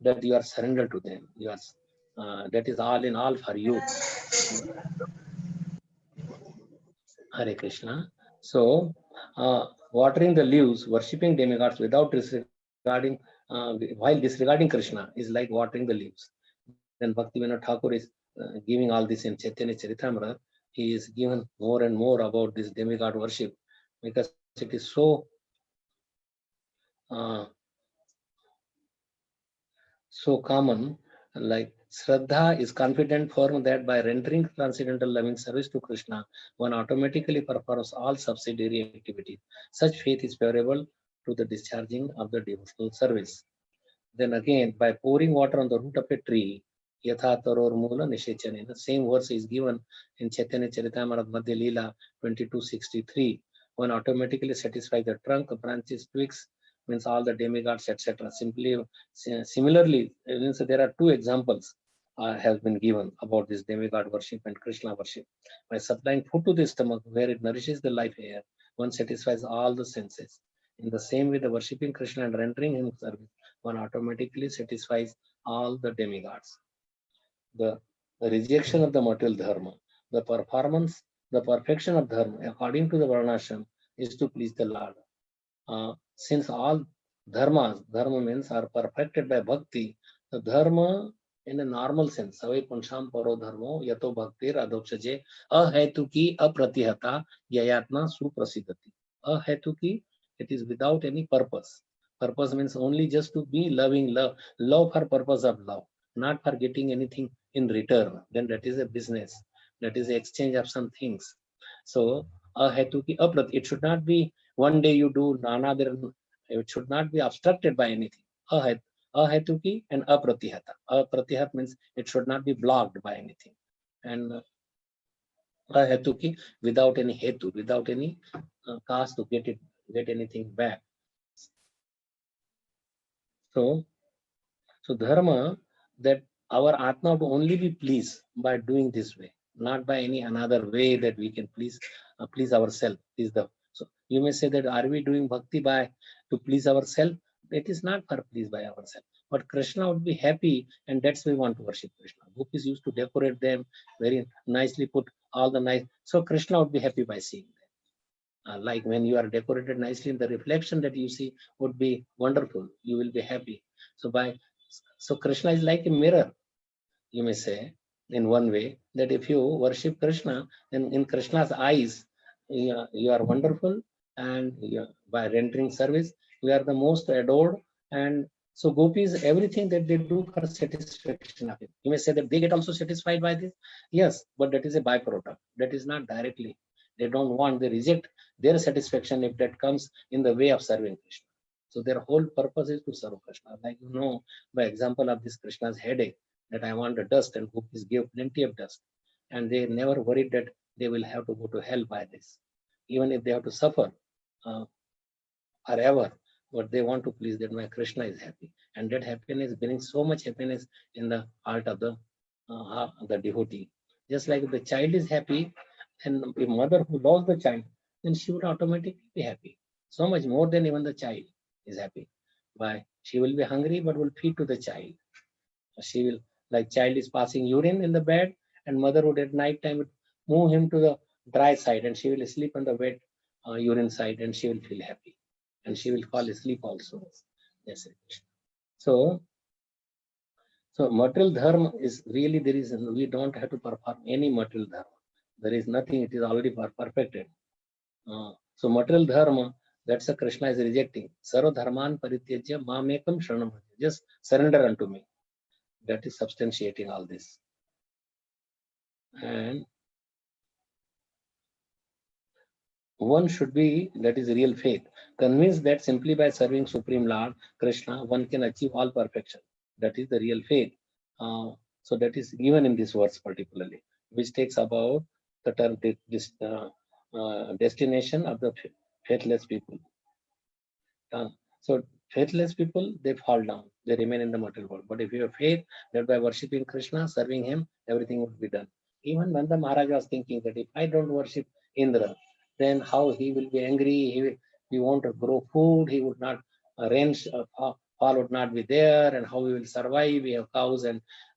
that you are surrendered to them. You are that is all in all for you. Hare Krishna. So, watering the leaves, worshipping demigods without disregarding, while disregarding Krishna, is like watering the leaves. Then Bhaktivinoda Thakur is giving all this in Chaitanya Charitamrita. He is given more and more about this demigod worship, because it is so so common. Like Shraddha is confident firm that by rendering transcendental loving service to Krishna, one automatically performs all subsidiary activities. Such faith is favorable to the discharging of the devotional service. Then again, by pouring water on the root of a tree, yatha taror mula nishechanena. The same verse is given in Chaitanya Charitamrita Madhya Leela 2263. One automatically satisfies the trunk, branches, twigs, means all the demigods, etc. Similarly, means there are two examples have been given about this demigod worship and Krishna worship. By supplying food to the stomach, where it nourishes the life air, one satisfies all the senses. In the same way, the worshipping Krishna and rendering him service, one automatically satisfies all the demigods. The rejection of the material dharma, the performance, the perfection of dharma, according to the Varnashram, is to please the Lord. Since all dharma means are perfected by bhakti, the dharma in a normal sense, savai punsham paro dharmo yato bhaktir adoksaje ahetuki apratihata yayatma suprasidati. Ahetuki, it is without any purpose. Purpose means only just to be loving, love for purpose of love, not for getting anything in return. Then that is a business. That is the exchange of some things. So ahetuki aprat, it should not be one day you do, another, it should not be obstructed by anything. Ahetuki and apratihata. Apratihat means it should not be blocked by anything. And ahetuki, without any hetu, without any cause to get anything back. So dharma, that our Atma would only be pleased by doing this way, not by any another way that we can please ourselves. So you may say that are we doing bhakti to please ourselves? It is not for please by ourselves. But Krishna would be happy, and that's why we want to worship Krishna. Gopis used to decorate them very nicely, put all the nice. So Krishna would be happy by seeing them. Like when you are decorated nicely, the reflection that you see would be wonderful. You will be happy. So Krishna is like a mirror, you may say, in one way, that if you worship Krishna, then in Krishna's eyes, you are wonderful, and by rendering service, you are the most adored. And so gopis, everything that they do for satisfaction of him. You may say that they get also satisfied by this. Yes, but that is a byproduct. That is not directly. They don't want, they reject their satisfaction if that comes in the way of serving Krishna. So their whole purpose is to serve Krishna. Like by example of this Krishna's headache, that I want the dust, and gopis give plenty of dust. And they never worried that they will have to go to hell by this. Even if they have to suffer forever, but they want to please that my Krishna is happy. And that happiness brings so much happiness in the heart of the devotee. Just like if the child is happy, and a mother who loves the child, then she would automatically be happy. So much more than even the child is happy. Why? She will be hungry, but will feed to the child. She will, like child is passing urine in the bed, and mother would at night time would move him to the dry side, and she will sleep on the wet urine side, and she will feel happy. and she will fall asleep also. Yes. So material dharma is really, we don't have to perform any material dharma. There is nothing, it is already perfected. So material dharma, that's a Krishna is rejecting. Sarva dharman parityajya mamekam sharanam. Just surrender unto me. That is substantiating all this. And one should be, that is real faith, convinced that simply by serving Supreme Lord Krishna, one can achieve all perfection. That is the real faith. So that is given in this verse particularly, which takes about the term destination of the faithless people. So faithless people, they fall down, they remain in the material world. But if you have faith that by worshipping Krishna, serving him, everything would be done. Even when the Maharaj was thinking that if I don't worship Indra, then how he will be angry, he won't grow food, he would not arrange, fall would not be there, and how we will survive, we have cows.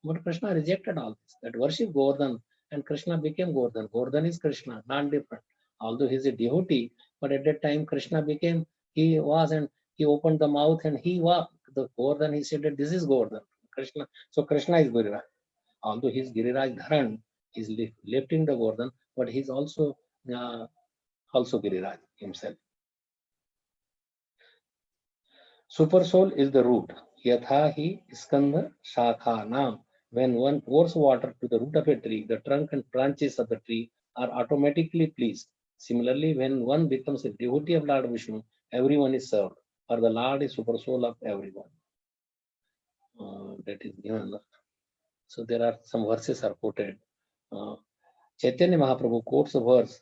But Krishna rejected all this, that worship Govardhan, and Krishna became Govardhan. Govardhan is Krishna, not different. Although he is a devotee, but at that time Krishna became, he was, and he opened the mouth and he was the Govardhan. He said that this is Govardhan, Krishna. So Krishna is Giriraj. Although he is Giriraj Dharan, he is lifting the Govardhan, but he is also Giriraj himself. Super soul is the root. Yatha hi skandha shakha nam. When one pours water to the root of a tree, the trunk and branches of the tree are automatically pleased. Similarly, when one becomes a devotee of Lord Vishnu, everyone is served, or the Lord is super soul of everyone. That is given. So there are some verses are quoted. Chaitanya Mahaprabhu quotes a verse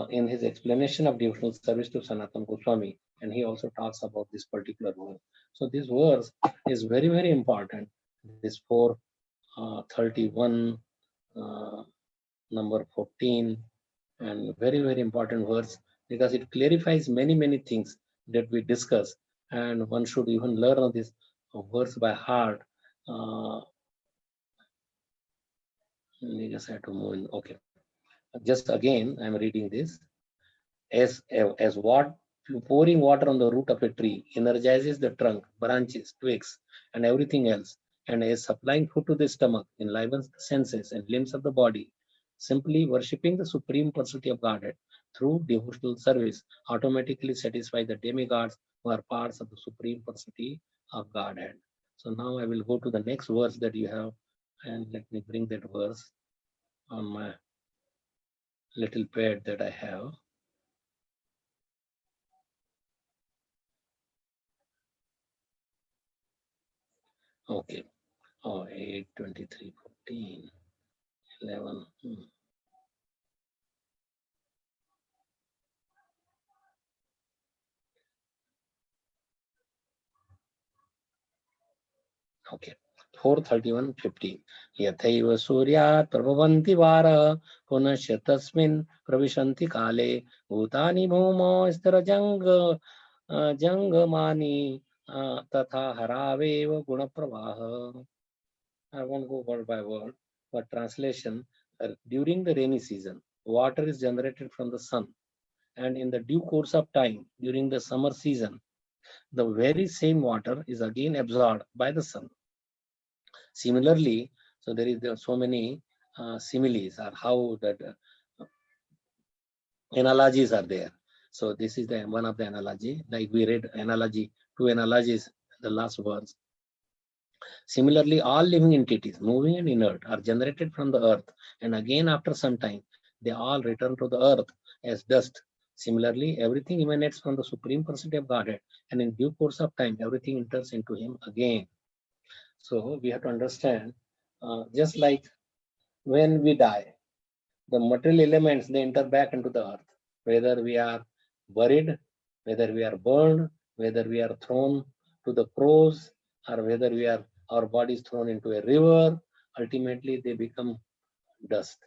in his explanation of devotional service to Sanatana Goswami, and he also talks about this particular verse. So this verse is very, very important. This 4:31, number 14, and very, very important verse, because it clarifies many, many things that we discuss, and one should even learn this verse by heart. You just have to move in. Okay. Just again, I'm reading this. As what pouring water on the root of a tree energizes the trunk, branches, twigs, and everything else, and as supplying food to the stomach enlivens the senses and limbs of the body, simply worshipping the Supreme Personality of Godhead through devotional service automatically satisfies the demigods who are parts of the Supreme Personality of Godhead. So now I will go to the next verse that you have, and let me bring that verse on my little pad that I have. Okay. 8, 23, 14, 11. Okay. 4:31:15. Yathaiva suryat prabhavanti vara punasya tasmin pravishanti kale bhutani bhumo stara jangamani tatha haraveva guna pravaha. I won't go word by word, but translation, during the rainy season, water is generated from the sun, and in the due course of time, during the summer season, the very same water is again absorbed by the sun. Similarly, so there is so many similes, or how that analogies are there. So this is the one of the analogy, like we read analogy, 2 analogies, the last verse. Similarly, all living entities, moving and inert, are generated from the earth, and again after some time, they all return to the earth as dust. Similarly, everything emanates from the Supreme Personality of Godhead, and in due course of time, everything enters into him again. So we have to understand, just like when we die, the material elements, they enter back into the earth, whether we are buried, whether we are burned, whether we are thrown to the crows, or whether our bodies thrown into a river, ultimately they become dust.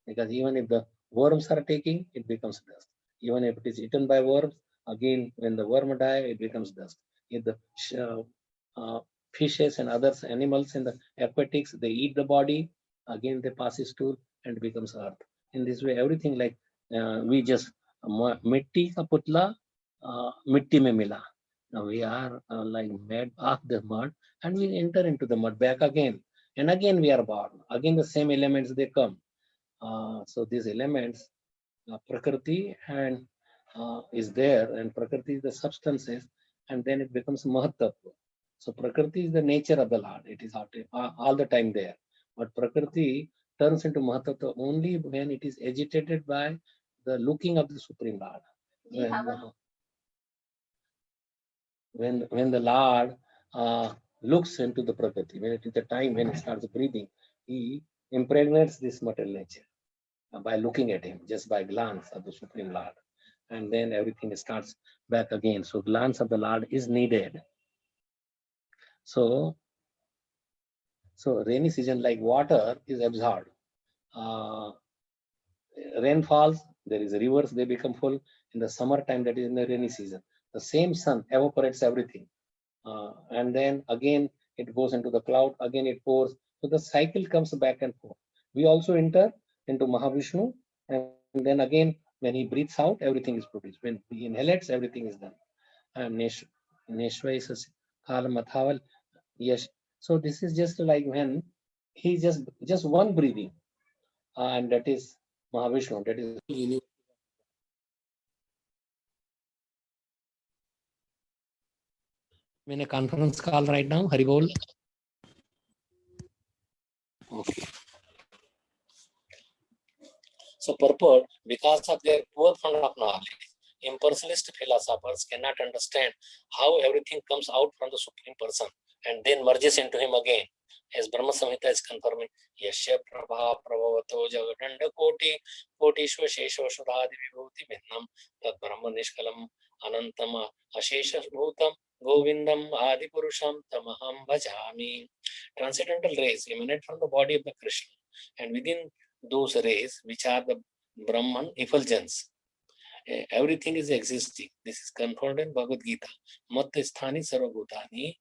Because even if the worms are taking, it becomes dust. Even if it is eaten by worms, again when the worm die, it becomes dust. If the fishes and other animals in the aquatics, they eat the body, again they pass it stool and becomes earth. In this way, everything, like we just mitti ka putla mitti mein mila. we are like made of the mud, and we enter into the mud back again. And again we are born. Again the same elements they come. So these elements, Prakriti and is there, and Prakriti is the substances, and then it becomes Mahatattva. So Prakriti is the nature of the Lord. It is all the time there. But Prakriti turns into Mahatattva only when it is agitated by the looking of the Supreme Lord. When the Lord looks into the Prakriti, when it is the time when he starts breathing, he impregnates this material nature by looking at him, just by glance of the Supreme Lord. And then everything starts back again. So glance of the Lord is needed. So rainy season, like water is absorbed. Rain falls, there is rivers, they become full. In the summertime, that is in the rainy season, the same sun evaporates everything. And then again it goes into the cloud, again it pours. So the cycle comes back and forth. We also enter into Mahavishnu, and then again when he breathes out, everything is produced. When he inhalates, everything is done. And yes. So this is just like when he just one breathing, and that is Mahavishnu. That is I'm in a conference call right now. Haribol. Okay. So purport, because of their poor fund of knowledge, impersonalist philosophers cannot understand how everything comes out from the Supreme Person and then merges into him again. As Brahma Samhita is confirming, Yasya Prabha Prabhavato Jagadanda Koti Kotishva Sheshva Shudhadi Vibhuti Bhinnam Tad Brahma Nishkalam Anantama Ashesha Bhutam Govindam Adi Purusham Tamaham Bhajami. Transcendental rays emanate from the body of the Krishna, and within those rays, which are the Brahman effulgence, everything is existing. This is confirmed in Bhagavad Gita. Matta sthani sarvabhutani.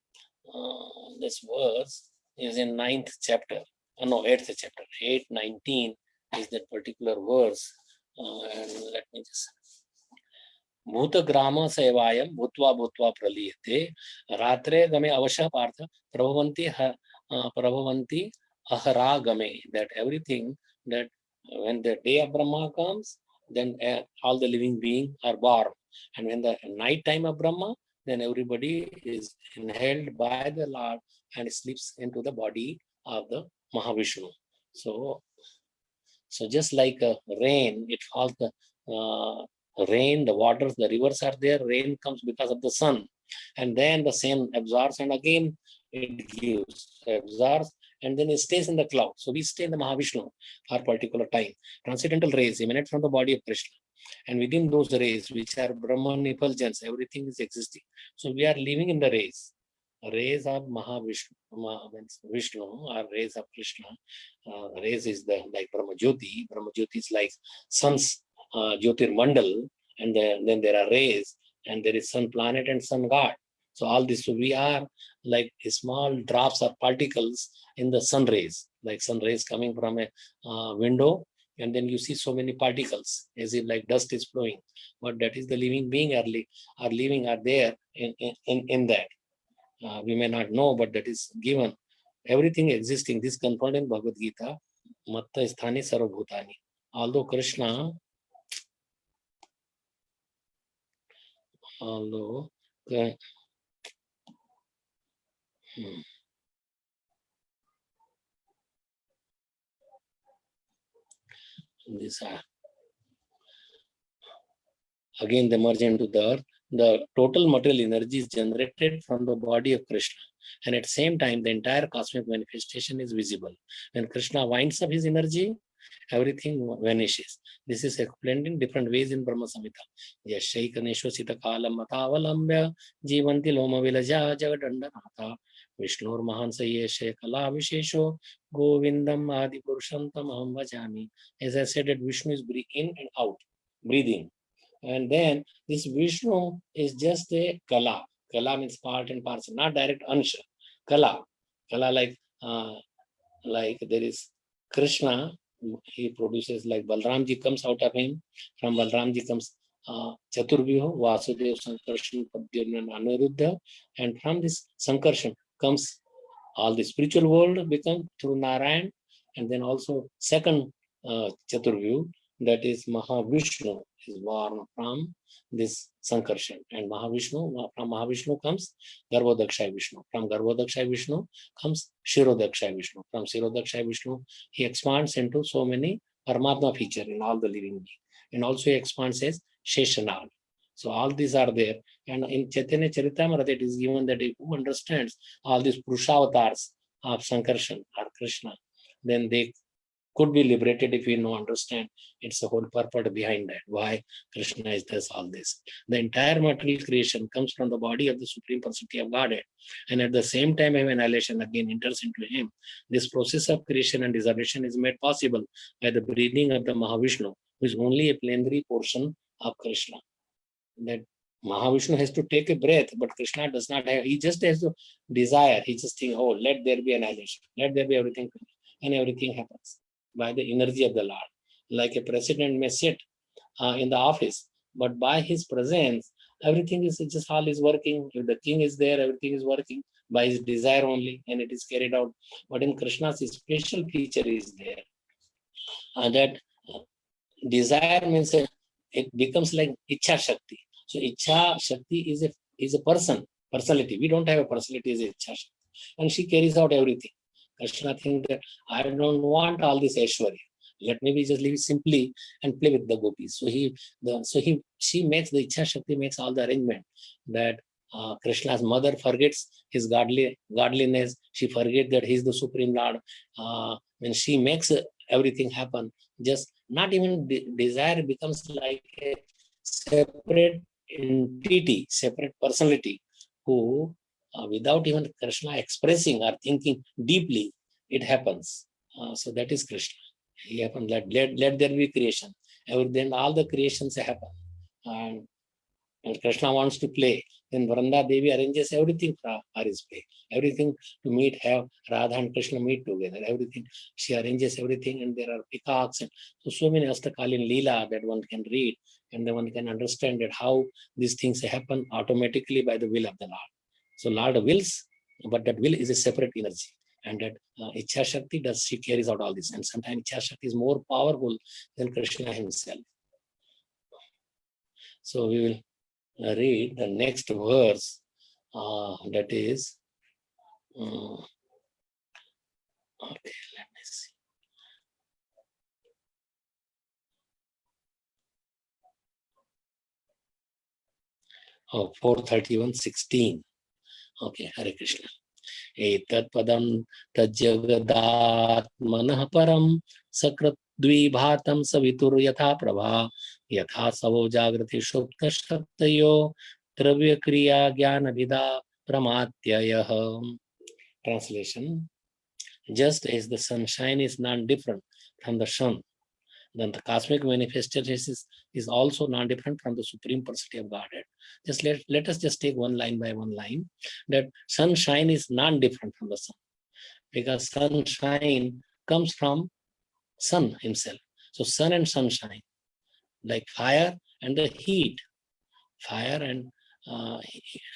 This verse is in 9th chapter. No, 8th chapter. 8:19 is that particular verse. And let me just. भूतग्राम सेवायम भूत्वा भूत्वा प्रलीयते रात्रे गमे अवश्य पार्थ प्रभवन्ति aharagame, that everything, that when the day of Brahma comes, then all the living beings are born. And when the night time of Brahma, then everybody is inhaled by the Lord and sleeps into the body of the Mahavishnu. So just like rain, it falls, the rain, the waters, the rivers are there, rain comes because of the sun. And then the same absorbs, and again it gives, absorbs, and then it stays in the cloud. So we stay in the Mahavishnu for particular time. Transcendental rays emanate from the body of Krishna. And within those rays, which are Brahman effulgence, everything is existing. So we are living in the rays. Rays of Mahavishnu, Vishnu, or rays of Krishna. Rays is the like Brahma Jyoti. Brahma Jyoti is like sun's Jyotir Mandal, and then there are rays, and there is sun planet and sun god. So all this, so we are like small drops or particles in the sun rays, like sun rays coming from a window, and then you see so many particles as if like dust is flowing. But that is the living being are there in that. We may not know, but that is given. Everything existing, this confirmed in Bhagavad Gita, Matta Sthani Sarvabhutani. Although Krishna, this again they merge into the earth. The total material energy is generated from the body of Krishna, and at the same time the entire cosmic manifestation is visible. When Krishna winds up his energy, everything vanishes. This is explained in different ways in Brahma Samhita. Yashaikaneshwa sita kalam matavalambya jivanti loma vilaja jagadandanatha Vishnur mahansa yeshe kala vishesho govindam adi purusham tamaham vajami. As I said, that Vishnu is breathing in and out, breathing. And then this Vishnu is just a kala. Kala means part and parcel, not direct ansha. Kala like there is Krishna, he produces, like Balramji comes out of him, from Balramji comes Chaturvyuha, Vasudeva, Sankarshan, Padma, and Aniruddha. And from this Sankarshan comes all the spiritual world become through Narayan. And then also second Chaturvyu, that is Mahavishnu, is born from this Sankarshan. And Mahavishnu, from Mahavishnu comes Garbhodakshay Vishnu. From Garbhodakshay Vishnu comes Shirodakshay Vishnu. From Shirodakshay Vishnu, he expands into so many Paramatma feature in all the living being. And also he expands as Sheshanag. So all these are there. And in Chaitanya Charitamrita, it is given that if who understands all these Purushavatars of Sankarshan or Krishna, then they could be liberated if we know, understand it's a whole purport behind that. Why Krishna is this, all this. The entire material creation comes from the body of the Supreme Personality of Godhead. And at the same time, annihilation again enters into him. This process of creation and dissolution is made possible by the breathing of the Mahavishnu, who is only a plenary portion of Krishna. That Mahavishnu has to take a breath, but Krishna does not have, he just has to desire. He just thinks, oh, let there be annihilation, let there be everything, and everything happens by the energy of the Lord. Like a president may sit in the office, but by his presence, everything is just all is working. If the king is there, everything is working by his desire only, and it is carried out. But in Krishna's special feature is there that desire means it becomes like Ichha Shakti. So Ichha Shakti is a personality. We don't have a personality as a Ichha Shakti. And she carries out everything. Krishna thinks that I don't want all this Aishwarya. Let me just live simply and play with the gopis. She makes the Ichha Shakti makes all the arrangement that Krishna's mother forgets his godliness. She forgets that he is the Supreme Lord. When she makes everything happen, just not even desire becomes like a separate entity, separate personality, who without even Krishna expressing or thinking deeply, it happens. So that is Krishna. He happened, let there be creation. Then all the creations happen. And Krishna wants to play. Then Vranda Devi arranges everything for his play. Everything to meet, have Radha and Krishna meet together. Everything. She arranges everything, and there are peacocks and so many Astakalin Leela that one can read, and then one can understand that how these things happen automatically by the will of the Lord. So Lord wills, but that will is a separate energy. And that Ichha Shakti she carries out all this. And sometimes Ichha Shakti is more powerful than Krishna himself. So we will read the next verse, that is, okay, let me see. Oh, 4:31:16. Okay, Hare Krishna. Etat padam tajjagadatmanah param sakrat द्विभातं सवितुर यथा प्रभा यथा सवो जागृति सुप्त शक्तयो द्रव्य क्रिया ज्ञान विदा प्रमात्ययः. Translation: just as the sunshine is non-different from the sun, then the cosmic manifestation is also non-different from the Supreme Personality of Godhead. Just let us just take one line by one line, that sunshine is non-different from the sun, because sunshine comes from sun himself. So sun and sunshine, like fire and the heat, fire and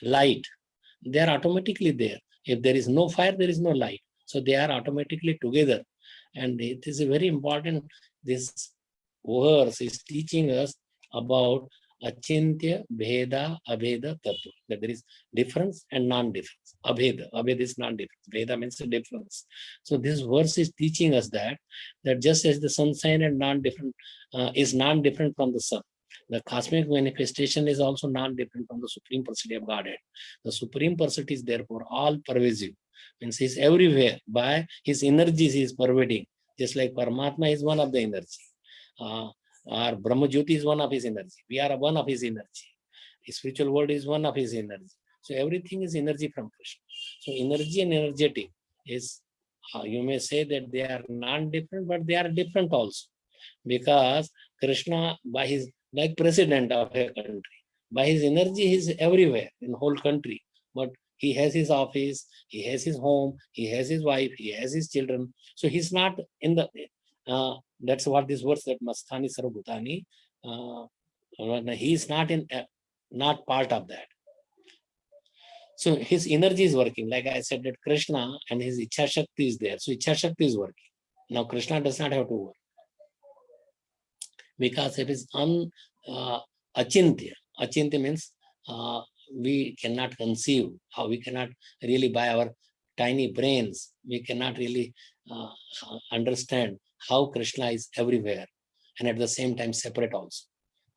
light, they are automatically there. If there is no fire, there is no light. So they are automatically together. And it is a very important, this verse is teaching us about Achintya, Bheda, Abheda, Tattva. That there is difference and non-difference. Abheda is non-difference. Bheda means a difference. So this verse is teaching us that just as the sunshine and non-different is non-different from the sun, the cosmic manifestation is also non-different from the Supreme Personality of Godhead. The Supreme Personality is therefore all pervasive. Means he is everywhere. By his energies he is pervading. Just like Paramatma is one of the energy. Or Brahma Jyoti is one of his energy. We are one of his energy. The spiritual world is one of his energy. So everything is energy from Krishna. So energy and energetic is, you may say that they are non-different, but they are different also. Because Krishna, by his, like president of a country, by his energy he is everywhere in the whole country. But he has his office, he has his home, he has his wife, he has his children. So he's not in the, that's what this verse that Masthani Sarvabhutani, He is not part of that. So his energy is working. Like I said, that Krishna and his Ichha Shakti is there. So Ichha Shakti is working. Now Krishna does not have to work because it is achintya. Achintya means we cannot conceive, how we cannot really by our tiny brains, we cannot really understand how Krishna is everywhere and at the same time separate also.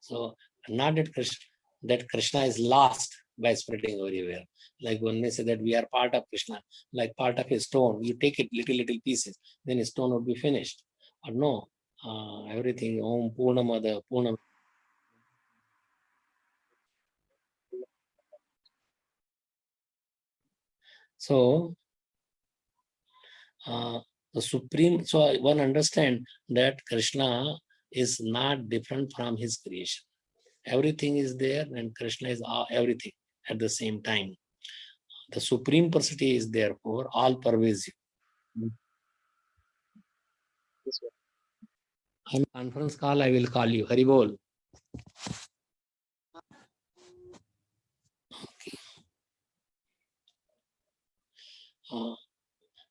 So not that Krishna is lost by spreading everywhere. Like when they say that we are part of Krishna, like part of a stone, you take it little pieces, then a stone would be finished. Or no, everything Om Purnamada Purnam. So the supreme, so one understand that Krishna is not different from his creation. Everything is there and Krishna is everything at the same time. The supreme personality is therefore all pervasive. On conference call, I will call you. Hari Bol.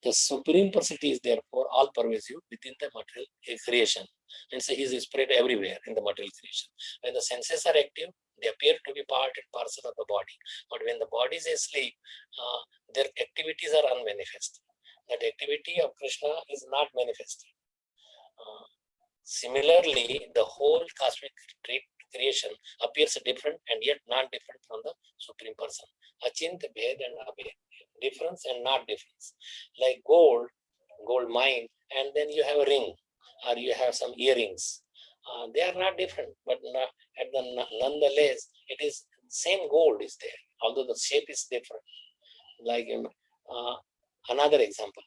The supreme personality is therefore all pervasive within the material creation. And so he is spread everywhere in the material creation. When the senses are active, they appear to be part and parcel of the body. But when the body is asleep, their activities are unmanifest. That activity of Krishna is not manifested. Similarly, the whole cosmic creation appears different and yet not different from the Supreme Person. Achint, Bhed and Abhed. Difference and not difference. Like gold mine, and then you have a ring or you have some earrings. They are not different, but nonetheless, it is same gold is there, although the shape is different. Like another example.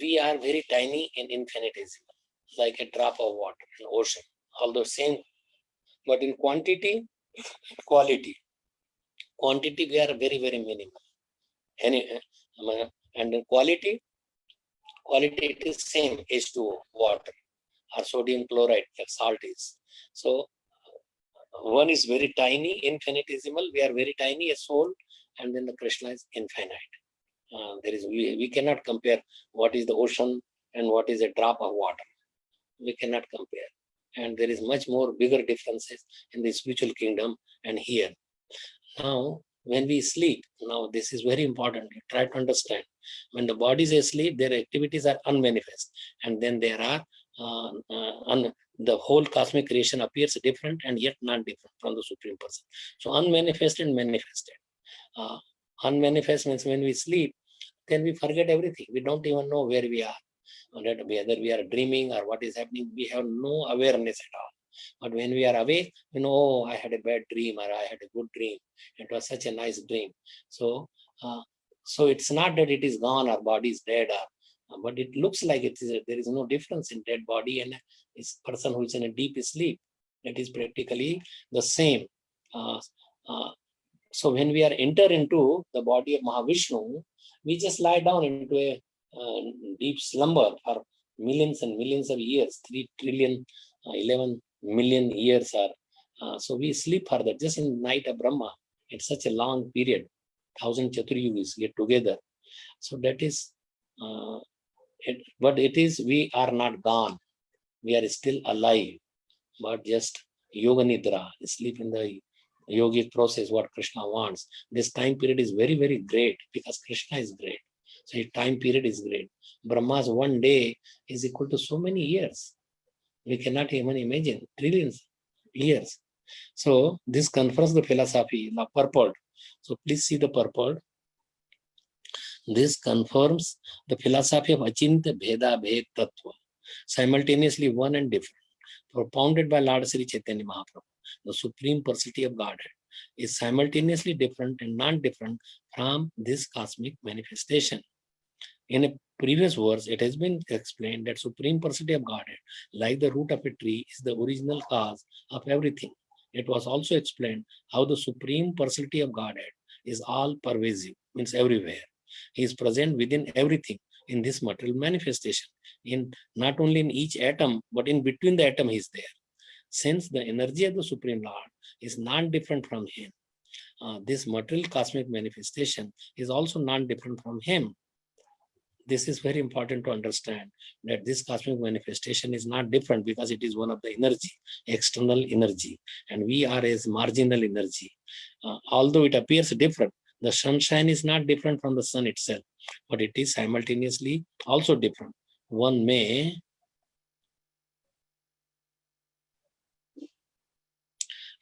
We are very tiny and infinitesimal, like a drop of water in ocean, although same, but in quantity, quality. Quantity, we are very, very minimal. And in quality, it is same H2O, water, or sodium chloride, like salt is. So one is very tiny, infinitesimal, we are very tiny, a soul, and then the Krishna is infinite. We cannot compare what is the ocean and what is a drop of water. We cannot compare. And there is much more bigger differences in the spiritual kingdom and here. Now, when we sleep, now this is very important. You try to understand. When the body is asleep, their activities are unmanifest. And then there are, the whole cosmic creation appears different and yet not different from the Supreme Person. So unmanifested and manifested. Unmanifest means when we sleep, then we forget everything. We don't even know where we are. Whether we are dreaming or what is happening, we have no awareness at all. But when we are awake, we know, oh, I had a bad dream or I had a good dream. It was such a nice dream. So, so it's not that it is gone, our body is dead, but it looks like it is. There is no difference in dead body and a person who is in a deep sleep. It is practically the same. So when we are enter into the body of Mahavishnu, we just lie down into a deep slumber for millions and millions of years, 3 trillion, 11 million years are. So we sleep further just in night of Brahma. It's such a long period, 1,000 Chaturyugis get together. So that is, but it is, we are not gone. We are still alive, but just yoga nidra, sleep in the yogic process, what Krishna wants. This time period is very, very great because Krishna is great. So his time period is great. Brahma's one day is equal to so many years. We cannot even imagine, trillions years. So this confirms the philosophy, the purport. So please see the purport. This confirms the philosophy of Achintya Bheda Bhed Tattva, simultaneously one and different, propounded by Lord Sri Chaitanya Mahaprabhu. The Supreme Personality of Godhead is simultaneously different and non-different from this cosmic manifestation. In a previous verse, it has been explained that Supreme Personality of Godhead, like the root of a tree, is the original cause of everything. It was also explained how the Supreme Personality of Godhead is all pervasive, means everywhere. He is present within everything, in this material manifestation. In not only in each atom, but in between the atom he is there. Since the energy of the Supreme Lord is not different from him, this material cosmic manifestation is also not different from him. This is very important to understand, that this cosmic manifestation is not different because it is one of the energy, external energy, and we are as marginal energy. Although it appears different, the sunshine is not different from the sun itself, but it is simultaneously also different. One may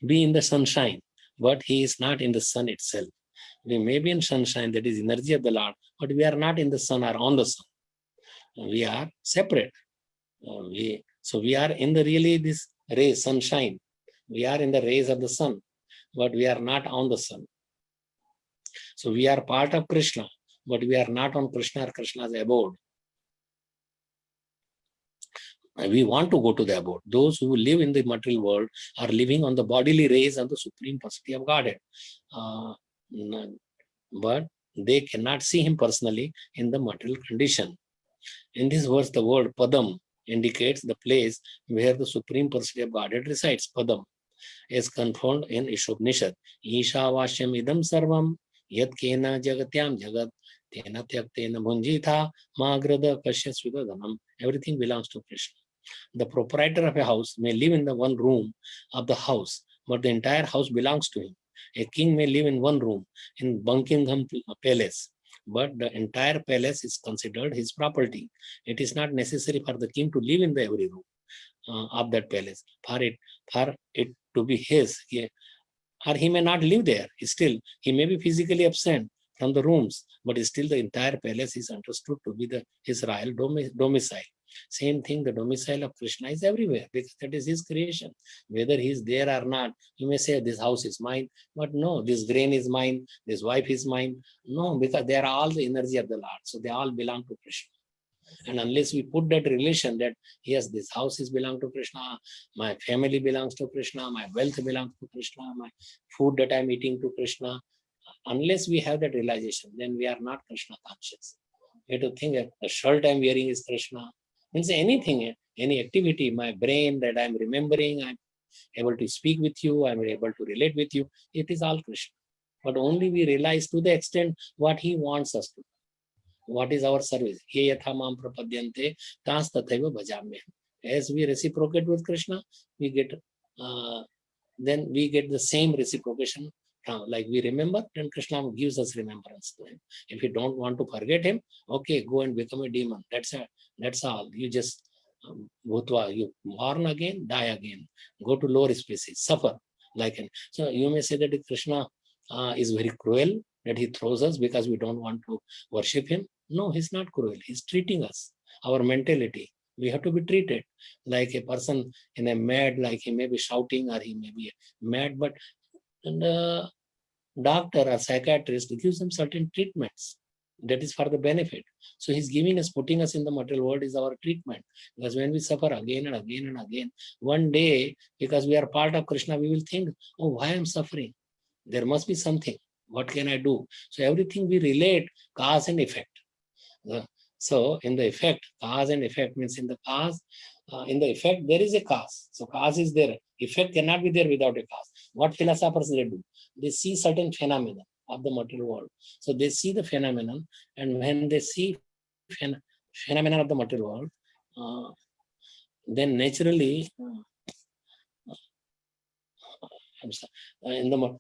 be in the sunshine, but he is not in the sun itself. We may be in sunshine, that is energy of the Lord, but we are not in the sun or on the sun. We are separate. So we are in the really this ray, sunshine. We are in the rays of the sun, but we are not on the sun. So we are part of Krishna, but we are not on Krishna or Krishna's abode. We want to go to the abode. Those who live in the material world are living on the bodily rays of the Supreme Personality of Godhead. But they cannot see him personally in the material condition. In this verse, the word Padam indicates the place where the Supreme Personality of Godhead resides. Padam is confirmed in Ishopnishad. Ishavashyam idam sarvam yat kena jagatyam jagat tena tyaktena bhunjitha magrada kashyasvidadanam. Everything belongs to Krishna. The proprietor of a house may live in the one room of the house, but the entire house belongs to him. A king may live in one room in Buckingham Palace, but the entire palace is considered his property. It is not necessary for the king to live in the every room of that palace for it to be his. Or he may not live there. Still, he may be physically absent from the rooms, but still the entire palace is understood to be his royal domicile. Same thing, the domicile of Krishna is everywhere because that is his creation. Whether he is there or not, you may say this house is mine, but no, this grain is mine, this wife is mine. No, because they are all the energy of the Lord. So they all belong to Krishna. And unless we put that relation that, yes, this house is belong to Krishna, my family belongs to Krishna, my wealth belongs to Krishna, my food that I'm eating to Krishna, unless we have that realization, then we are not Krishna conscious. We have to think that the shirt I'm wearing is Krishna. Means anything, any activity, my brain that I'm remembering, I'm able to speak with you, I'm able to relate with you, it is all Krishna. But only we realize to the extent what he wants us to do. What is our service? As we reciprocate with Krishna, we get then we get the same reciprocation. Like we remember, then Krishna gives us remembrance to him. If you don't want to forget him, okay, go and become a demon. That's all. You just you born again, die again, go to lower species, suffer. So you may say that Krishna is very cruel, that he throws us because we don't want to worship him. No, he's not cruel. He's treating us, our mentality. We have to be treated like a person in a mad, like he may be shouting or he may be mad, but the doctor or psychiatrist gives them certain treatments. That is for the benefit. So he's giving us, putting us in the material world is our treatment. Because when we suffer again and again and again, one day, because we are part of Krishna, we will think, oh, why I'm suffering? There must be something. What can I do? So everything we relate cause and effect. So in the effect, cause and effect means in the cause, in the effect, there is a cause. So cause is there. Effect cannot be there without a cause. What philosophers they do? They see certain phenomena of the material world. So they see the phenomenon, and when they see phenomena of the material world, then naturally,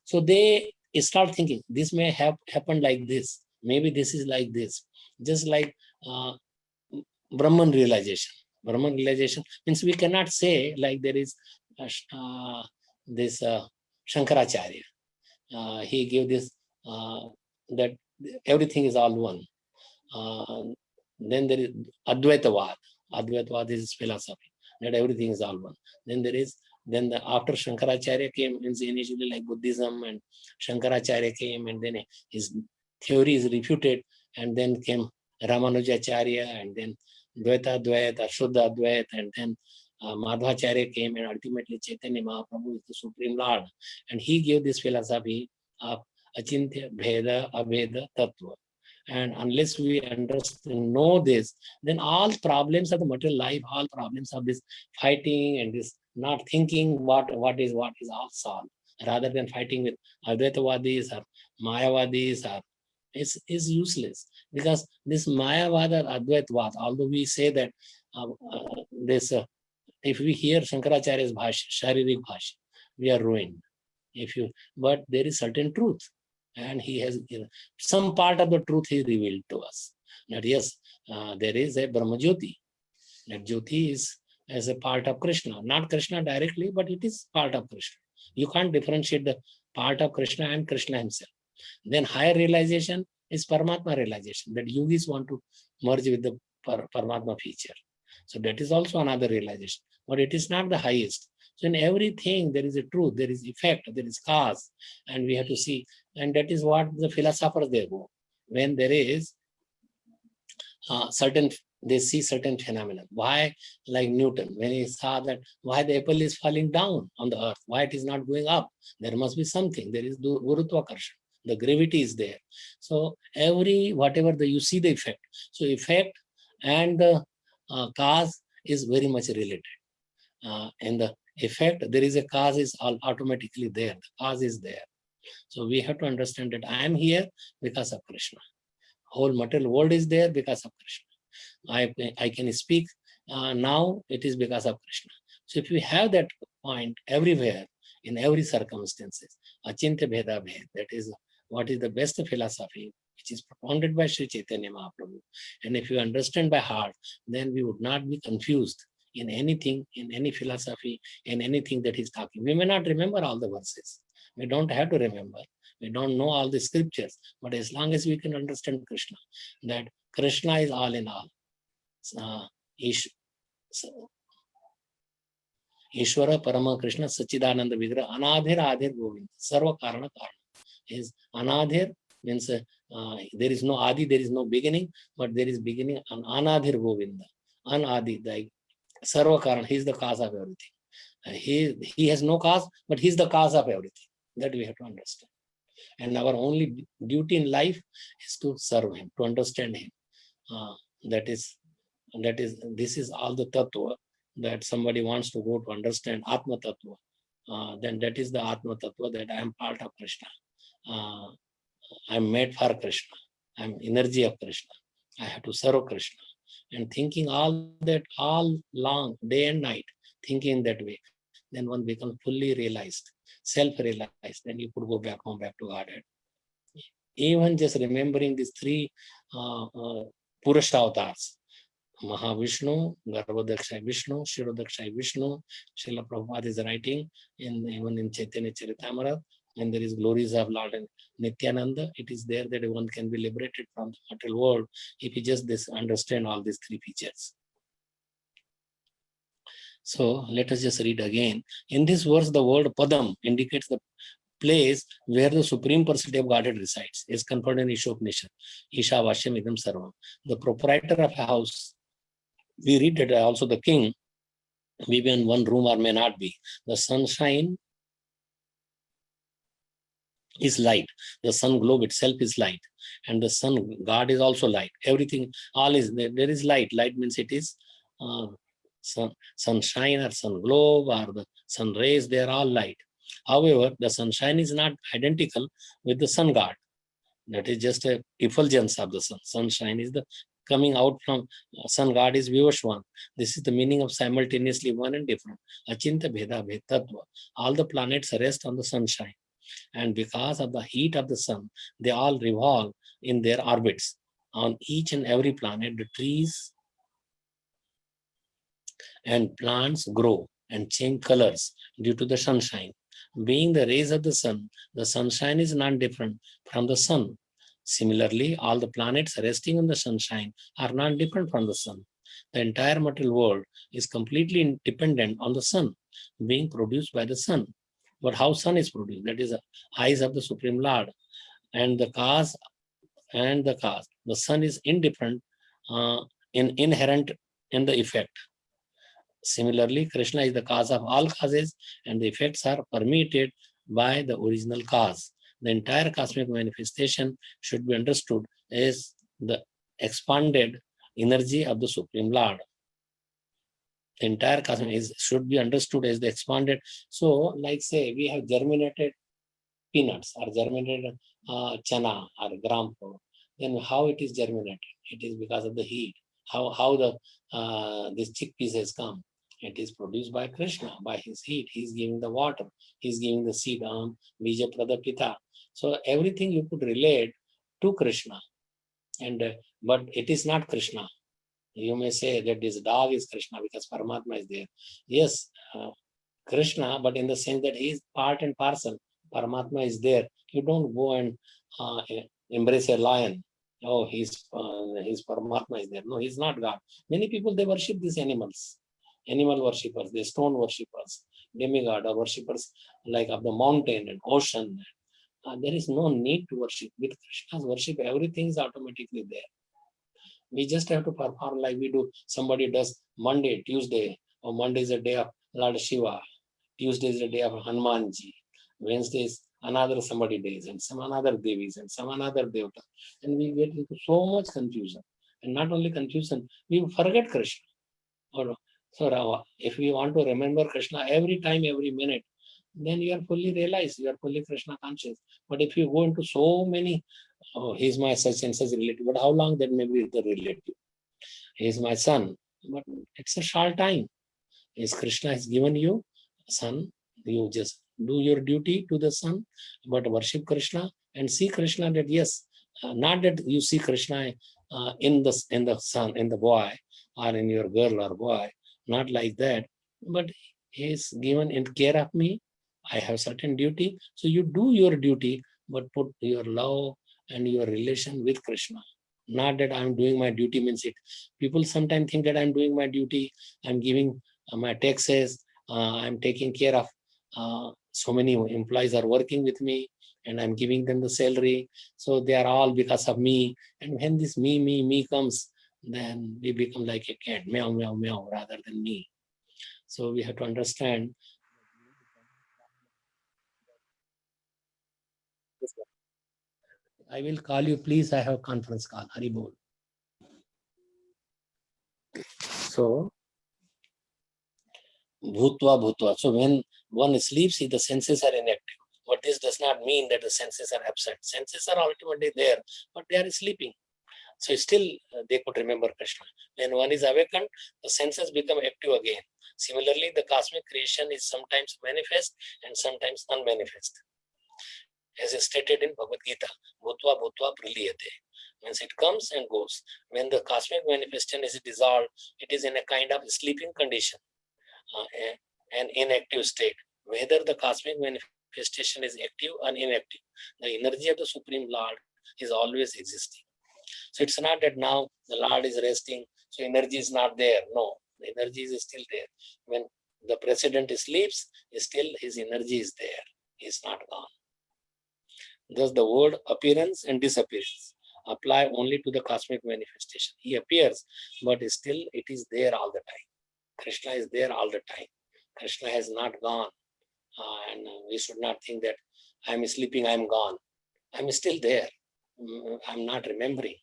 so they start thinking, this may have happened like this. Maybe this is like this. Just like Brahman realization. Brahman realization means we cannot say like there is this Shankaracharya. He gave this that everything is all one. Then there is Advaitavad. Advaitavad is his philosophy that everything is all one. Then after Shankaracharya came, means initially like Buddhism, and Shankaracharya came, and then his theory is refuted, and then came Ramanujacharya, and then Dvaita Advaita, Shuddha Advaita, and then Madhvacharya came, and ultimately Chaitanya Mahaprabhu is the Supreme Lord, and he gave this philosophy of Achintya Bheda Abheda Tattva. And unless we know this, then all problems of the material life, all problems of this fighting and this not thinking what is all solved, rather than fighting with Advaitavadis or Mayavadis or is useless. Because this Mayavad or Advaitavad, although we say that if we hear Shankaracharya's bhashya, Sharirik bhashya, we are ruined. But there is certain truth, and he has some part of the truth he revealed to us. That yes, there is a Brahmajyoti. That Jyoti is as a part of Krishna, not Krishna directly, but it is part of Krishna. You can't differentiate the part of Krishna and Krishna himself. Then higher realization is Paramatma realization, that yogis want to merge with the Paramatma feature. So that is also another realization, but it is not the highest. So in everything there is a truth, there is effect, there is cause, and we have to see. And that is what the philosophers they go. When there is they see certain phenomena. Why, like Newton, when he saw that why the apple is falling down on the earth, why it is not going up? There must be something. There is Gurutvakarshana. The gravity is there. So whatever you see the effect. So effect and the cause is very much related. In the effect, there is a cause is automatically there. The cause is there. So we have to understand that I am here because of Krishna. Whole material world is there because of Krishna. I can speak now, it is because of Krishna. So if we have that point everywhere, in every circumstances, Achintya Bheda Bhed, that is what is the best philosophy, which is propounded by Sri Chaitanya Mahaprabhu. And if you understand by heart, then we would not be confused in anything, in any philosophy, in anything that he's talking. We may not remember all the verses. We don't have to remember. We don't know all the scriptures. But as long as we can understand Krishna, that Krishna is all in all. Ishvara Parama Krishna Sachidananda Vigra Anadhir Adhir Govind Sarva Karana Karana. Is Anadhir means there is no Adi, there is no beginning, but there is beginning an Anadhir Govinda. Anadi, like Sarva Karana, he is the cause of everything. He has no cause, but he is the cause of everything. That we have to understand. And our only duty in life is to serve him, to understand him. This is all the tattva that somebody wants to go to understand Atma Tattva. Then that is the Atma Tattva, that I am part of Krishna. I am made for Krishna. I am energy of Krishna. I have to serve Krishna. And thinking all that all long, day and night, thinking that way, then one becomes fully realized, self-realized. Then you could go back home, back to Godhead. Even just remembering these three Purusha avatars, Mahavishnu, Garbhodakshay Vishnu, Shirodakshay Vishnu. Srila Prabhupada is writing even in Chaitanya Charitamrita, and there is glories of Lord Nityananda. It is there that one can be liberated from the material world if you just understand all these three features. So let us just read again. In this verse, the word Padam indicates the place where the Supreme Personality of Godhead resides, is conferred in Ishopanishad, Isha Vashyam Idam Sarvam. The proprietor of a house, we read that also the king, maybe in one room or may not be. The sunshine is light. The sun globe itself is light. And the sun god is also light. Everything, all is, there is light. Light means it is sunshine or sun globe or the sun rays, they are all light. However, the sunshine is not identical with the sun god. That is just a effulgence of the sun. Sunshine is the coming out from sun god is Vivashwan. This is the meaning of simultaneously one and different. Achintya Bheda Bhed Tattva. All the planets rest on the sunshine. And because of the heat of the sun, they all revolve in their orbits. On each and every planet, the trees and plants grow and change colors due to the sunshine. Being the rays of the sunshine is not different from the sun. Similarly, all the planets resting on the sunshine are not different from the sun. The entire material world is completely dependent on the sun, being produced by the sun. But how sun is produced? That is the eyes of the Supreme Lord. And the cause. The sun is indifferent, inherent in the effect. Similarly, Krishna is the cause of all causes, and the effects are permeated by the original cause. The entire cosmic manifestation should be understood as the expanded energy of the Supreme Lord. The entire cosmic should be understood as the expanded. So, like say, we have germinated peanuts or germinated chana or gram flour. Then how it is germinated? It is because of the heat. How the this chickpeas has come? It is produced by Krishna, by his heat. He is giving the water. He is giving the seed on Bija Pradapita. So everything you could relate to Krishna, and but it is not Krishna. You may say that this dog is Krishna because Paramatma is there. Yes, Krishna, but in the sense that he is part and parcel. Paramatma is there. You don't go and embrace a lion. Oh, he's Paramatma is there. No, he's not God. Many people, they worship these animals. Animal worshippers, they stone worshippers, demigod or worshippers like of the mountain and ocean. There is no need to worship. With Krishna's worship, everything is automatically there. We just have to perform like we do. Somebody does Monday, Tuesday, or Monday is a day of Lord Shiva. Tuesday is the day of Hanumanji. Wednesday is another somebody days and some another Devis and some another Devata. And we get into so much confusion. And not only confusion, we forget Krishna. So if we want to remember Krishna every time, every minute, then you are fully realized, you are fully Krishna conscious. But if you go into so many, oh, he's my such and such relative, but how long that may be the relative? He's my son, but it's a short time. Is Krishna has given you son, you just do your duty to the son, but worship Krishna and see Krishna that yes, not that you see Krishna in the son, in the boy, or in your girl or boy, not like that, but he is given in care of me. I have certain duty, so you do your duty, but put your love and your relation with Krishna. Not that I'm doing my duty means it. People sometimes think that I'm doing my duty, I'm giving my taxes, I'm taking care of so many employees are working with me and I'm giving them the salary. So they are all because of me. And when this me comes, then we become like a cat, meow, meow, meow, rather than me. So we have to understand. I will call you, please. I have a conference call. Haribol. So, bhutva bhutva. So when one sleeps, the senses are inactive. But this does not mean that the senses are absent. Senses are ultimately there, but they are sleeping. So still they could remember Krishna. When one is awakened, the senses become active again. Similarly, the cosmic creation is sometimes manifest and sometimes unmanifest. As is stated in Bhagavad Gita, bhutva bhutva praliyate. Means it comes and goes. When the cosmic manifestation is dissolved, it is in a kind of sleeping condition, an inactive state. Whether the cosmic manifestation is active or inactive, the energy of the Supreme Lord is always existing. So it's not that now the Lord is resting, so energy is not there. No, the energy is still there. When the president sleeps, still his energy is there. He is not gone. Thus the word appearance and disappearance apply only to the cosmic manifestation. He appears, but still it is there all the time. Krishna is there all the time. Krishna has not gone. And we should not think that I'm sleeping, I'm gone. I'm still there. I'm not remembering.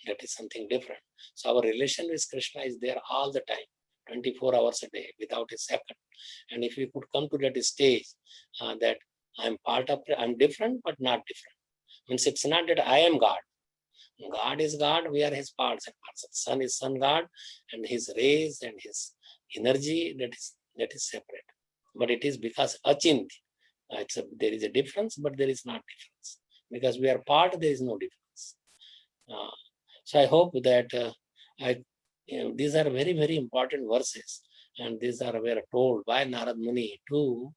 That is something different. So our relation with Krishna is there all the time, 24 hours a day, without a second. And if we could come to that stage that I'm different, but not different. Means it's not that I am God. God is God, we are his parts and parcels. Sun is sun God, and his rays and his energy, that is separate. But it is because achint. There is a difference, but there is not difference. Because we are part, there is no difference. So I hope that these are very, very important verses, and these were told by Narad Muni to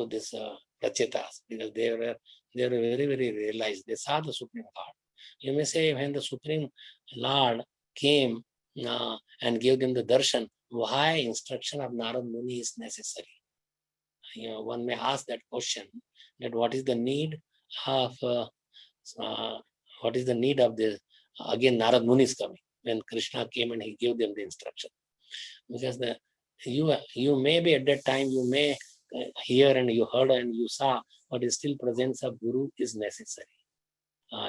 this Prachetas, because they were very, very realized. They saw the Supreme Lord. You may say when the Supreme Lord came and gave them the darshan, why instruction of Narad Muni is necessary? One may ask that question, that what is the need of the again Narad Muni is coming when Krishna came and he gave them the instruction. Because you may be at that time, you may here and you heard and you saw, but still presence of Guru is necessary.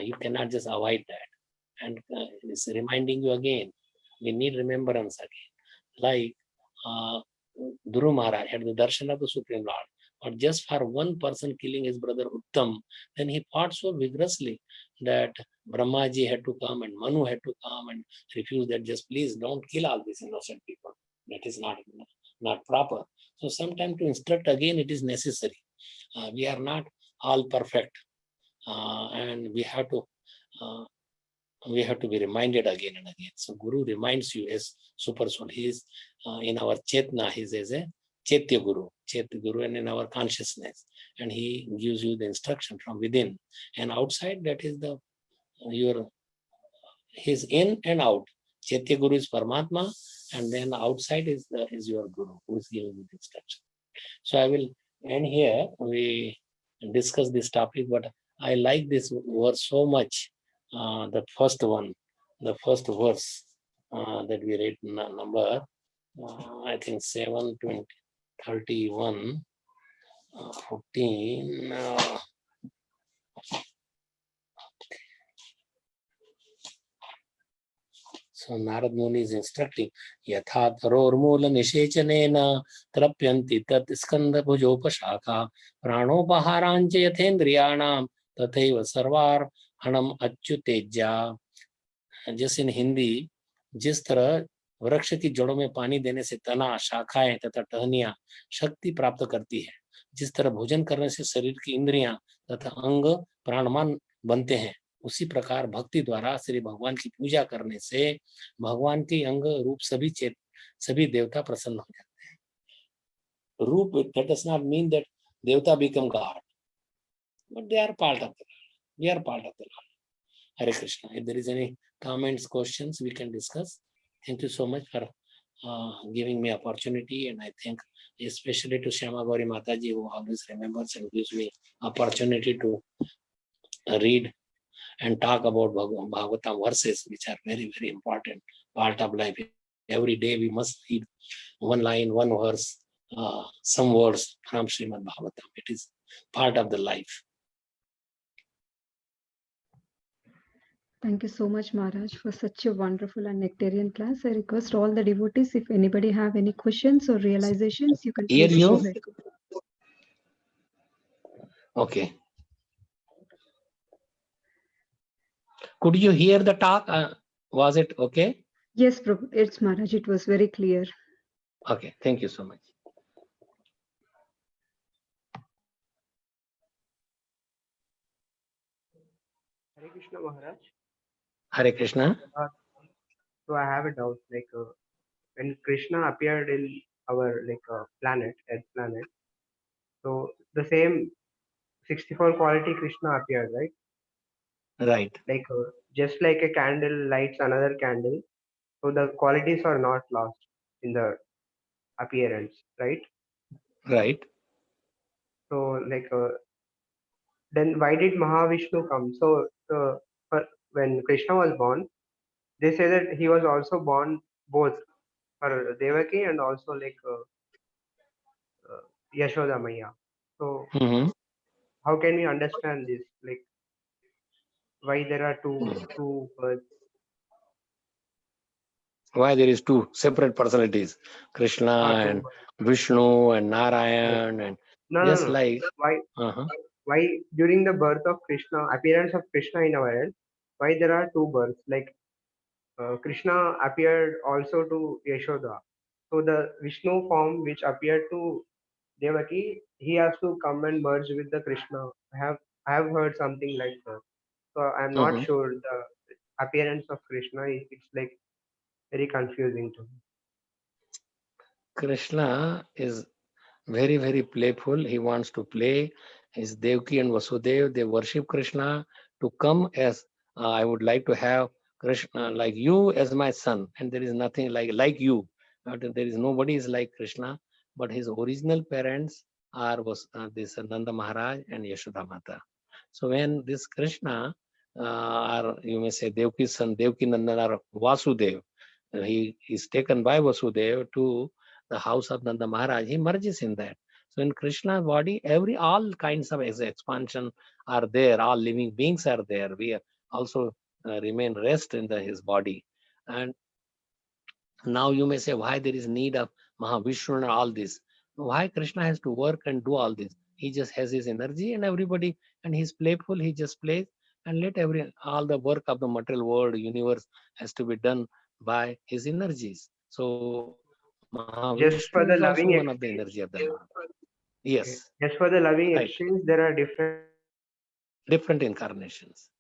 You cannot just avoid that. And it's reminding you again, we need remembrance again. Like Dhuru Maharaj had the darshan of the Supreme Lord, but just for one person killing his brother Uttam, then he fought so vigorously that Brahmaji had to come and Manu had to come and refuse that, just please don't kill all these innocent people. That is not proper. So sometimes to instruct again, it is necessary. We are not all perfect, and we have to be reminded again and again. So Guru reminds you as super soul. He is in our Chetna, he is as a Chaitya Guru, and in our consciousness. And he gives you the instruction from within. And outside, that is his in and out. Chaitya Guru is Paramatma, and then outside is your Guru who is giving you the instruction. So I will end here. We discuss this topic, but I like this verse so much. The first one, the first verse that we read, number I think 7, 20, 31, 14. So Narad Muni is instructing, Yatha Tarormula Nishechanena Trapyanti Tat Skanda Bhujopashaka Pranopaharancha Yathendriyanam Tathaiva Sarvar Hanam Achyuteja. जैसे इन हिंदी, जिस तरह वृक्ष की जड़ों में पानी देने से तना, शाखाएं तथा टहनियां शक्ति प्राप्त करती है, जिस तरह भोजन करने से शरीर की इंद्रियां तथा अंग प्राणवान बनते हैं, उसी प्रकार भक्ति द्वारा श्री भगवान की पूजा करने से भगवान के अंग रूप सभी देवता प्रसन्न हो जाते हैं. रूप, that does not mean that देवता become God, but they are part of the Lord. We are part of the Lord. Hare Krishna. If there is any comments, questions, we can discuss. Thank you so much for giving me opportunity, and I thank especially to Shyama Gauri Mataji, who always remembers and gives me opportunity to read and talk about Bhagavatam verses, which are very, very important part of life. Every day we must read one line, one verse, some words from Srimad Bhagavatam. It is part of the life. Thank you so much, Maharaj, for such a wonderful and nectarian class. I request all the devotees, if anybody have any questions or realizations, you can Hear please go you? ahead. Okay. Could you hear the talk? Was it okay? Yes, Prabhu. It's Maharaj. It was very clear. Okay. Thank you so much. Hare Krishna Maharaj. Hare Krishna. So I have a doubt. Like when Krishna appeared in our planet, Earth planet, so the same 64 quality Krishna appeared, right? Right. Like just like a candle lights another candle, so the qualities are not lost in the appearance, right? Right. So then why did Mahavishnu come? So when Krishna was born, they say that he was also born both for Devaki and also Yashoda Maya. So how can we understand this? Like why there are two births? Why there is two separate personalities, Krishna and Vishnu and Narayan, and just like why why during the birth of Krishna, appearance of Krishna in our end, why there are two births? Like Krishna appeared also to Yashoda. So the Vishnu form which appeared to Devaki, he has to come and merge with the Krishna. I have heard something like that. So I'm not sure the appearance of Krishna. It's like very confusing to me. Krishna is very, very playful. He wants to play. His Devaki and Vasudev, they worship Krishna to come as I would like to have Krishna like you as my son, and there is nothing like you. There is nobody is like Krishna, but his original parents are this Nanda Maharaj and Yashoda Mata. So when this Krishna, or you may say Devaki's son, Devaki Nandan or Vasudev, he is taken by Vasudev to the house of Nanda Maharaj, he merges in that. So in Krishna's body, all kinds of expansion are there. All living beings are there. We also remain rest in his body. And now you may say, why there is need of Mahavishnu and all this? Why Krishna has to work and do all this? He just has his energy and everybody, and he's playful. He just plays and let all the work of the material world, universe has to be done by his energies. So Mahavishnu is Just also for the one of the loving energy of the exchange. Lord. Yes, Okay. Just for the loving right. exchange, there are different Different incarnations.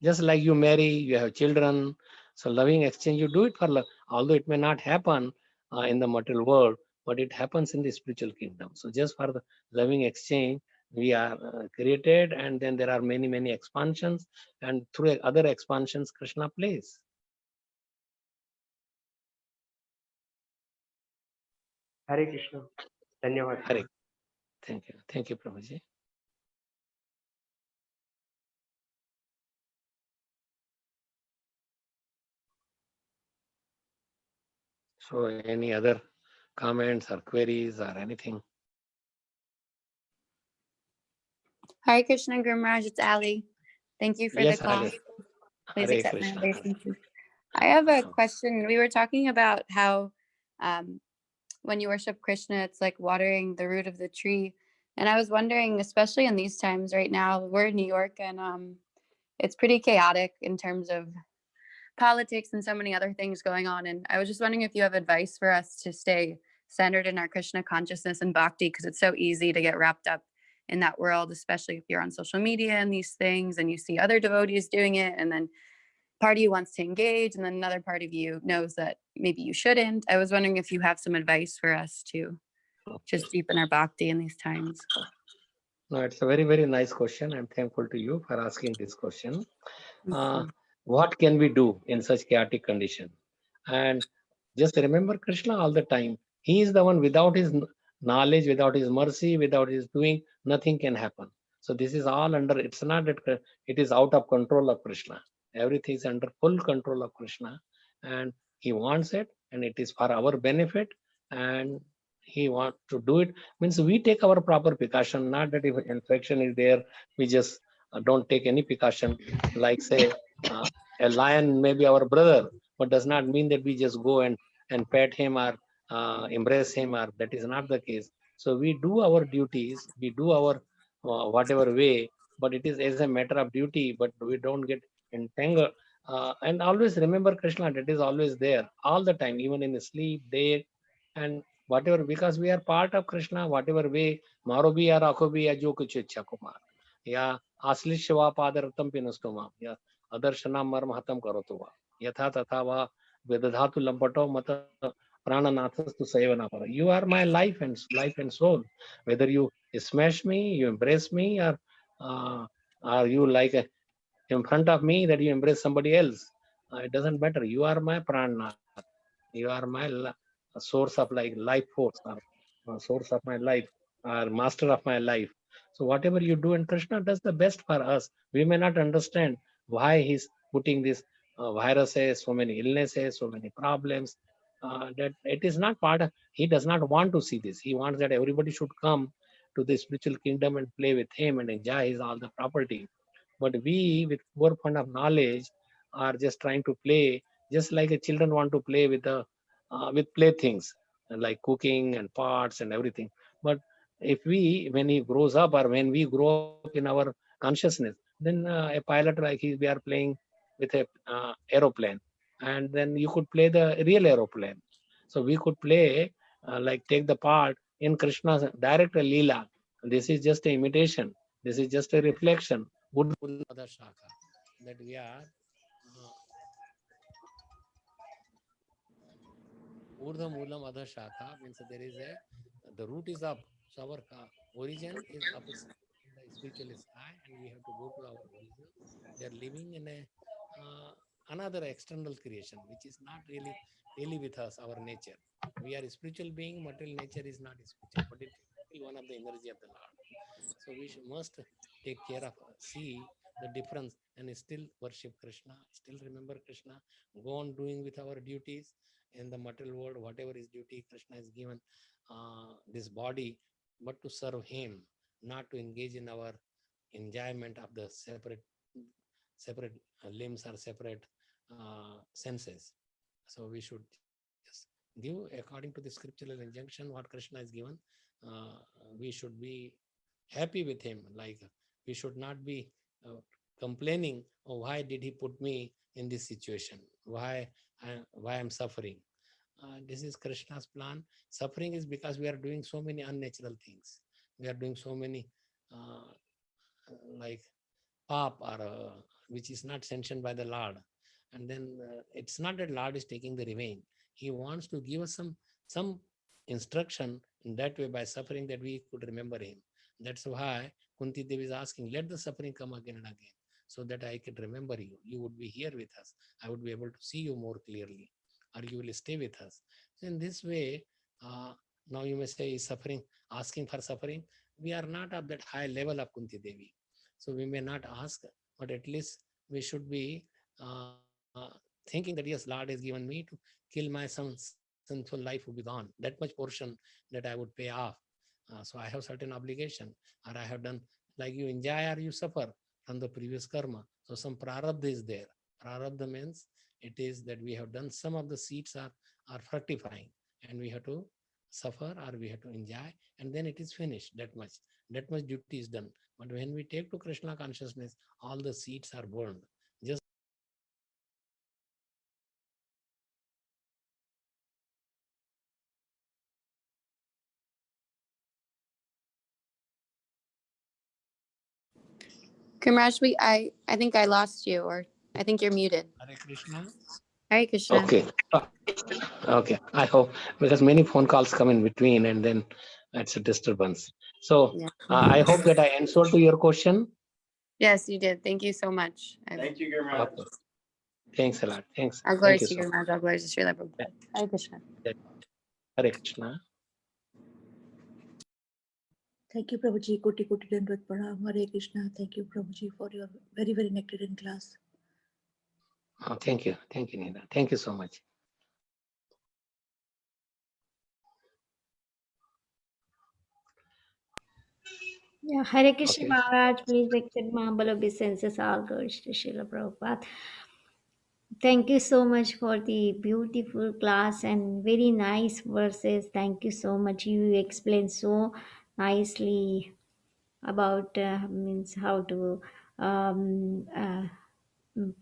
Just like you marry, you have children. So loving exchange, you do it for love. Although it may not happen in the material world, but it happens in the spiritual kingdom. So just for the loving exchange, we are created, and then there are many, many expansions. And through other expansions, Krishna plays. Hare Krishna. Dhanyavad. Hare. Thank you. Thank you, Prabhuji. So any other comments or queries or anything? Hare Krishna Guru Maharaj, it's Ali. Thank you for Yes, the call. Ali. Please Hare accept my Krishna. obeisances. I have a question. We were talking about how when you worship Krishna, it's like watering the root of the tree. And I was wondering, especially in these times right now, we're in New York and it's pretty chaotic in terms of politics and so many other things going on. And I was just wondering if you have advice for us to stay centered in our Krishna consciousness and bhakti, because it's so easy to get wrapped up in that world, especially if you're on social media and these things and you see other devotees doing it, and then part of you wants to engage and then another part of you knows that maybe you shouldn't. I was wondering if you have some advice for us to just deepen our bhakti in these times. No, it's a very, very nice question. I'm thankful to you for asking this question. What can we do in such chaotic condition? And just remember Krishna all the time. He is the one. Without his knowledge, without his mercy, without his doing, nothing can happen. So this is all under, it's not that it is out of control of Krishna. Everything is under full control of Krishna, and he wants it, and it is for our benefit, and he wants to do it. Means we take our proper precaution, not that if infection is there, we just don't take any precaution. Like say, a lion may be our brother, but does not mean that we just go and pet him or embrace him, or that is not the case. So we do our duties, we do our whatever way, but it is as a matter of duty, but we don't get entangled. And always remember Krishna, that is always there all the time, even in the sleep, day, and whatever, because we are part of Krishna, whatever way, Maro bhi ya rakho bhi ya jo kuch ichha kumar. या आश्लिष्य वा पादरतम पिनस्तु माम या अदर्शना मर्म हतम करोतु वा यथा तथा वा वेदधातु लंपटो मत प्राणनाथस्तु सेवना पर. You are my life and soul. Whether you smash me, you embrace me, or are you like in front of me that you embrace somebody else, it doesn't matter. You are my prananath. You are my source of like life force, or source of my life, or master of my life. So whatever you do, and Krishna does the best for us. We may not understand why he's putting this viruses, so many illnesses, so many problems. That it is not part of, he does not want to see this. He wants that everybody should come to the spiritual kingdom and play with him and enjoy his all the property. But we, with poor fund of knowledge, are just trying to play, just like a children want to play with the with playthings like cooking and pots and everything. But if we, when he grows up, or when we grow up in our consciousness, then a pilot, like we are playing with a aeroplane, and then you could play the real aeroplane. So we could play like take the part in Krishna's direct Leela. This is just an imitation. This is just a reflection. That we are Urdhva Moolam Adha Shakha, means there is the root is up. So our origin is up, the spiritual is high, and we have to go to our origin. We are living in another external creation, which is not really with us, our nature. We are a spiritual being, material nature is not spiritual, but it is one of the energy of the Lord. So we must take care of, see the difference. and still worship Krishna, still remember Krishna, go on doing with our duties in the material world, whatever is duty Krishna has given this body, but to serve him, not to engage in our enjoyment of the separate limbs or separate senses. So we should just give according to the scriptural injunction what Krishna has given. We should be happy with him. Like we should not be complaining, oh, why did he put me in this situation? Why I'm suffering? This is Krishna's plan. Suffering is because we are doing so many unnatural things. We are doing so many like pap or which is not sanctioned by the Lord. And then it's not that Lord is taking the revenge. He wants to give us some instruction in that way by suffering that we could remember him. That's why Kunti Devi is asking, let the suffering come again and again so that I could remember you. You would be here with us. I would be able to see you more clearly, or you will stay with us. So in this way, now you may say is suffering, asking for suffering. We are not of that high level of Kunti Devi. So we may not ask, but at least we should be thinking that yes, Lord has given me to kill my sinful life would be gone. That much portion that I would pay off. So I have certain obligation, or I have done, like you enjoy or you suffer from the previous karma. So some prarabdha is there. Prarabdha means it is that we have done, some of the seeds are fructifying, and we have to suffer or we have to enjoy, and then it is finished. That much duty is done. But when we take to Krishna consciousness, all the seeds are burned. Just Kumraj, I think I lost you, or I think you're muted. Hare Krishna. Hare Krishna. Okay. Okay. I hope, because many phone calls come in between and then it's a disturbance. So Yeah. I hope that I answered to your question. Yes, you did. Thank you so much. Thank you, Gurmaj. Okay. Thanks a lot. Thanks. All Thank glories you to so much. Gurmaj, all glories to Srila Prabhupada. Hare Krishna. Hare Krishna. Thank you, Prabhuji. Koti Koti Dandvat Pranam. Hare Krishna. Thank you, Prabhuji, for your very, very nectarine class. Oh, thank you. Thank you, Nina. Thank you so much. Yeah, Hare Krishna Okay. Maharaj, please accept my humble obeisances, all glories to Srila Prabhupada. Thank you so much for the beautiful class and very nice verses. Thank you so much. You explained so nicely about means how to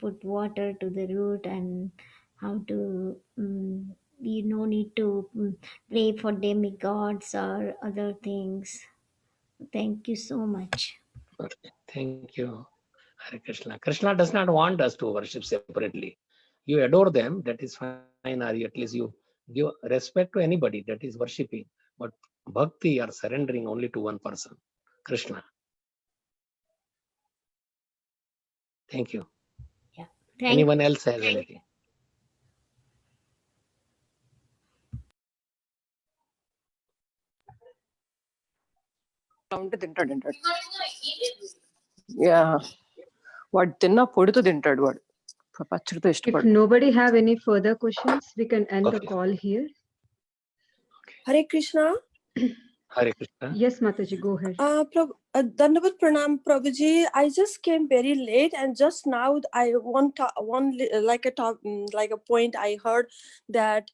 put water to the root and how to you no need to pray for demigods or other things. Thank you so much. Okay. Thank you. Hare Krishna. Krishna does not want us to worship separately. You adore them, that is fine, or at least you give respect to anybody, that is worshipping. But bhakti or surrendering only to one person, Krishna. Thank you. Yeah. Anyone else has anything? ఉంటే తింటాడు yeah వాడు తిన్నా పొడితో తింటాడు వాడు పచ్చడితో If ఇష్టపడు. nobody have any further questions, we can end the call here. Hare Krishna. Hare Krishna. Yes, Mataji, go ahead. Dandavat Pranam, Prabhuji. I just came very late, and just now I like a point I heard that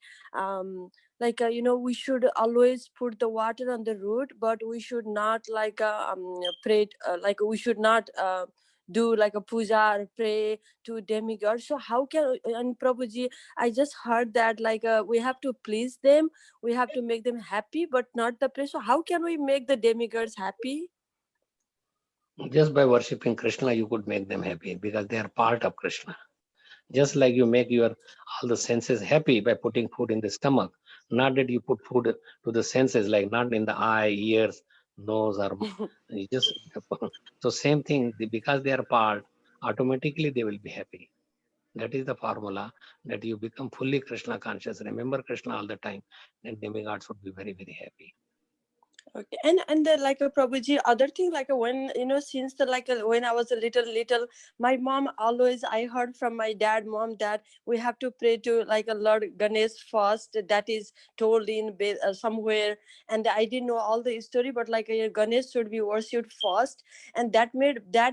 we should always put the water on the root, but we should not pray we should not do like a puja or pray to demigod. So how can, and Prabhuji, I just heard that we have to please them, we have to make them happy, but not the prayer. So how can we make the demigods happy? Just by worshipping Krishna, you could make them happy because they are part of Krishna. Just like you make your all the senses happy by putting food in the stomach, not that you put food to the senses, like not in the eye, ears, nose, or you just so same thing, because they are part, automatically they will be happy. That is the formula, that you become fully Krishna conscious, remember Krishna all the time, and demigods would be very, very happy. Okay, and like a Prabhuji, other thing like when since the when I was a little, my mom always, I heard from my mom that we have to pray to like a Lord Ganesh first. That is told in somewhere, and I didn't know all the story, but like Ganesh should be worshipped first, and that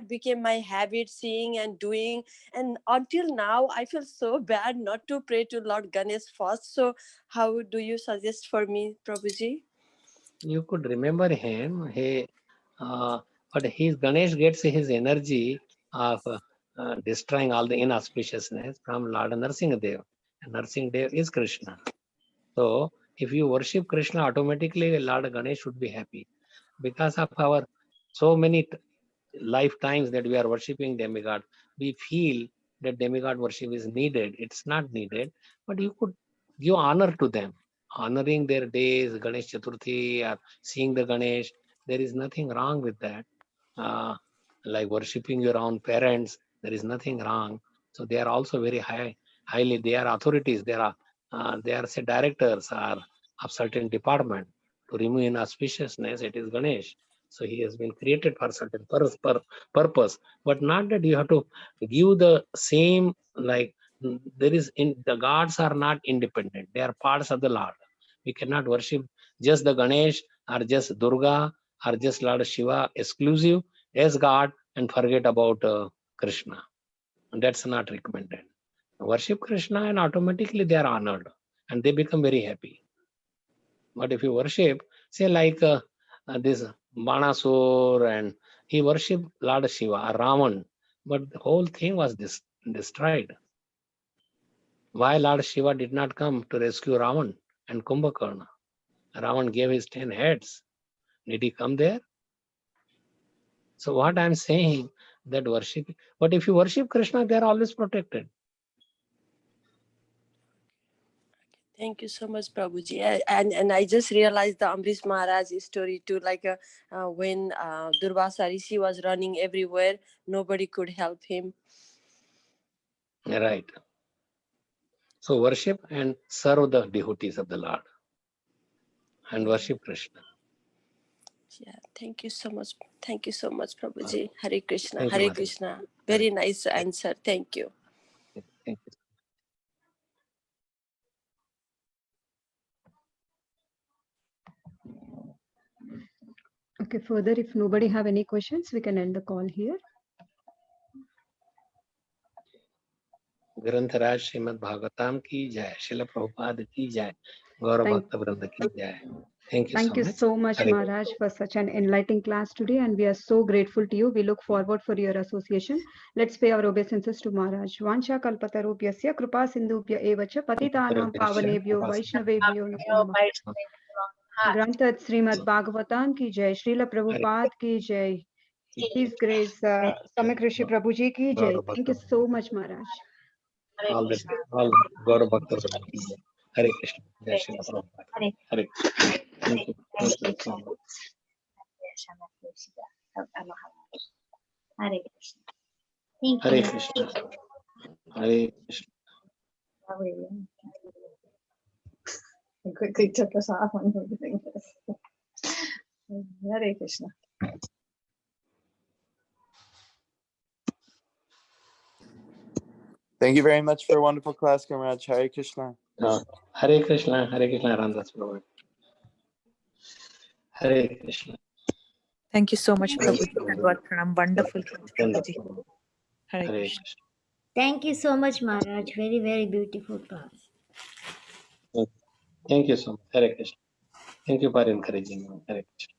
became my habit, seeing and doing, and until now I feel so bad not to pray to Lord Ganesh first. So how do you suggest for me, Prabhuji? You could remember him. But his Ganesh gets his energy of destroying all the inauspiciousness from Lord Narsingadev. And Narsingadev is Krishna. So if you worship Krishna, automatically Lord Ganesh should be happy. Because of our so many lifetimes that we are worshipping demigod, we feel that demigod worship is needed. It's not needed, but you could give honor to them, honoring their days, Ganesh Chaturthi, or seeing the Ganesh. There is nothing wrong with that. Like worshipping your own parents, there is nothing wrong. So they are also very highly. They are authorities. They are say directors or of certain department. To remove inauspiciousness, it is Ganesh. So he has been created for certain purpose, but not that you have to give the same, like the gods are not independent. They are parts of the Lord. We cannot worship just the Ganesh or just Durga or just Lord Shiva exclusive as God and forget about Krishna. And that's not recommended. Worship Krishna and automatically they are honored and they become very happy. But if you worship, say like this Banasur, and he worshipped Lord Shiva, Ravan, but the whole thing was destroyed. Why Lord Shiva did not come to rescue Ravan and Kumbhakarna? Ravan gave his 10 heads. Did he come there? So what I'm saying, that worship, but if you worship Krishna, they are always protected. Thank you so much, Prabhuji. And I just realized the Amrish Maharaj story too. Like when Durvasa Rishi was running everywhere, nobody could help him. Right. So worship and serve the devotees of the Lord and worship Krishna. Yeah, thank you so much. Thank you so much, Prabhuji. Hare Krishna. Thank you, Hare Mataji. Krishna. Very nice answer. Thank you. Thank you. Okay, further, if nobody have any questions, we can end the call here. ग्रंथराज Shrimad Bhagavatam की जय, श्रील प्रभुपाद की जय, गौरव भक्त वृंद की जय. Thank you so much, Maharaj, for such an enlightening class today, and we are so grateful to you. We look forward for your association. Let's pay our obeisances to Maharaj. Vancha kalpatarubhyasya kripa sindhubhya evacha patitanam pavanebhyo vaishnavebhyo namo namah. Grantat Srimad Bhagavatam ki jai, Srila Prabhupada ki jai, His Grace Samik Rishi Prabhu ji ki jai. Thank you so much, Maharaj. all गौरव भक्त वृंद की जय. हरे कृष्ण. जय श्री प्रभुपाद. हरे Krishna. Thank you. Thank you so much. Hare Krishna. Thank Hare you. Krishna. Hare Krishna. I quickly took us off on everything. Hare Krishna. Thank you very much for a wonderful class, Kamaraj. Hare Krishna. Hare Krishna. Hare Krishna. Ramdas Prabhu. Hare Krishna. Thank you so much, Prabhuji. Dandavad Pranam. Wonderful class, Prabhuji. Hare Hare Krishna. Krishna. Thank you so much, Maharaj. Very, very beautiful class. Thank you so much. Hare Krishna. Thank you for encouraging me. Hare Krishna.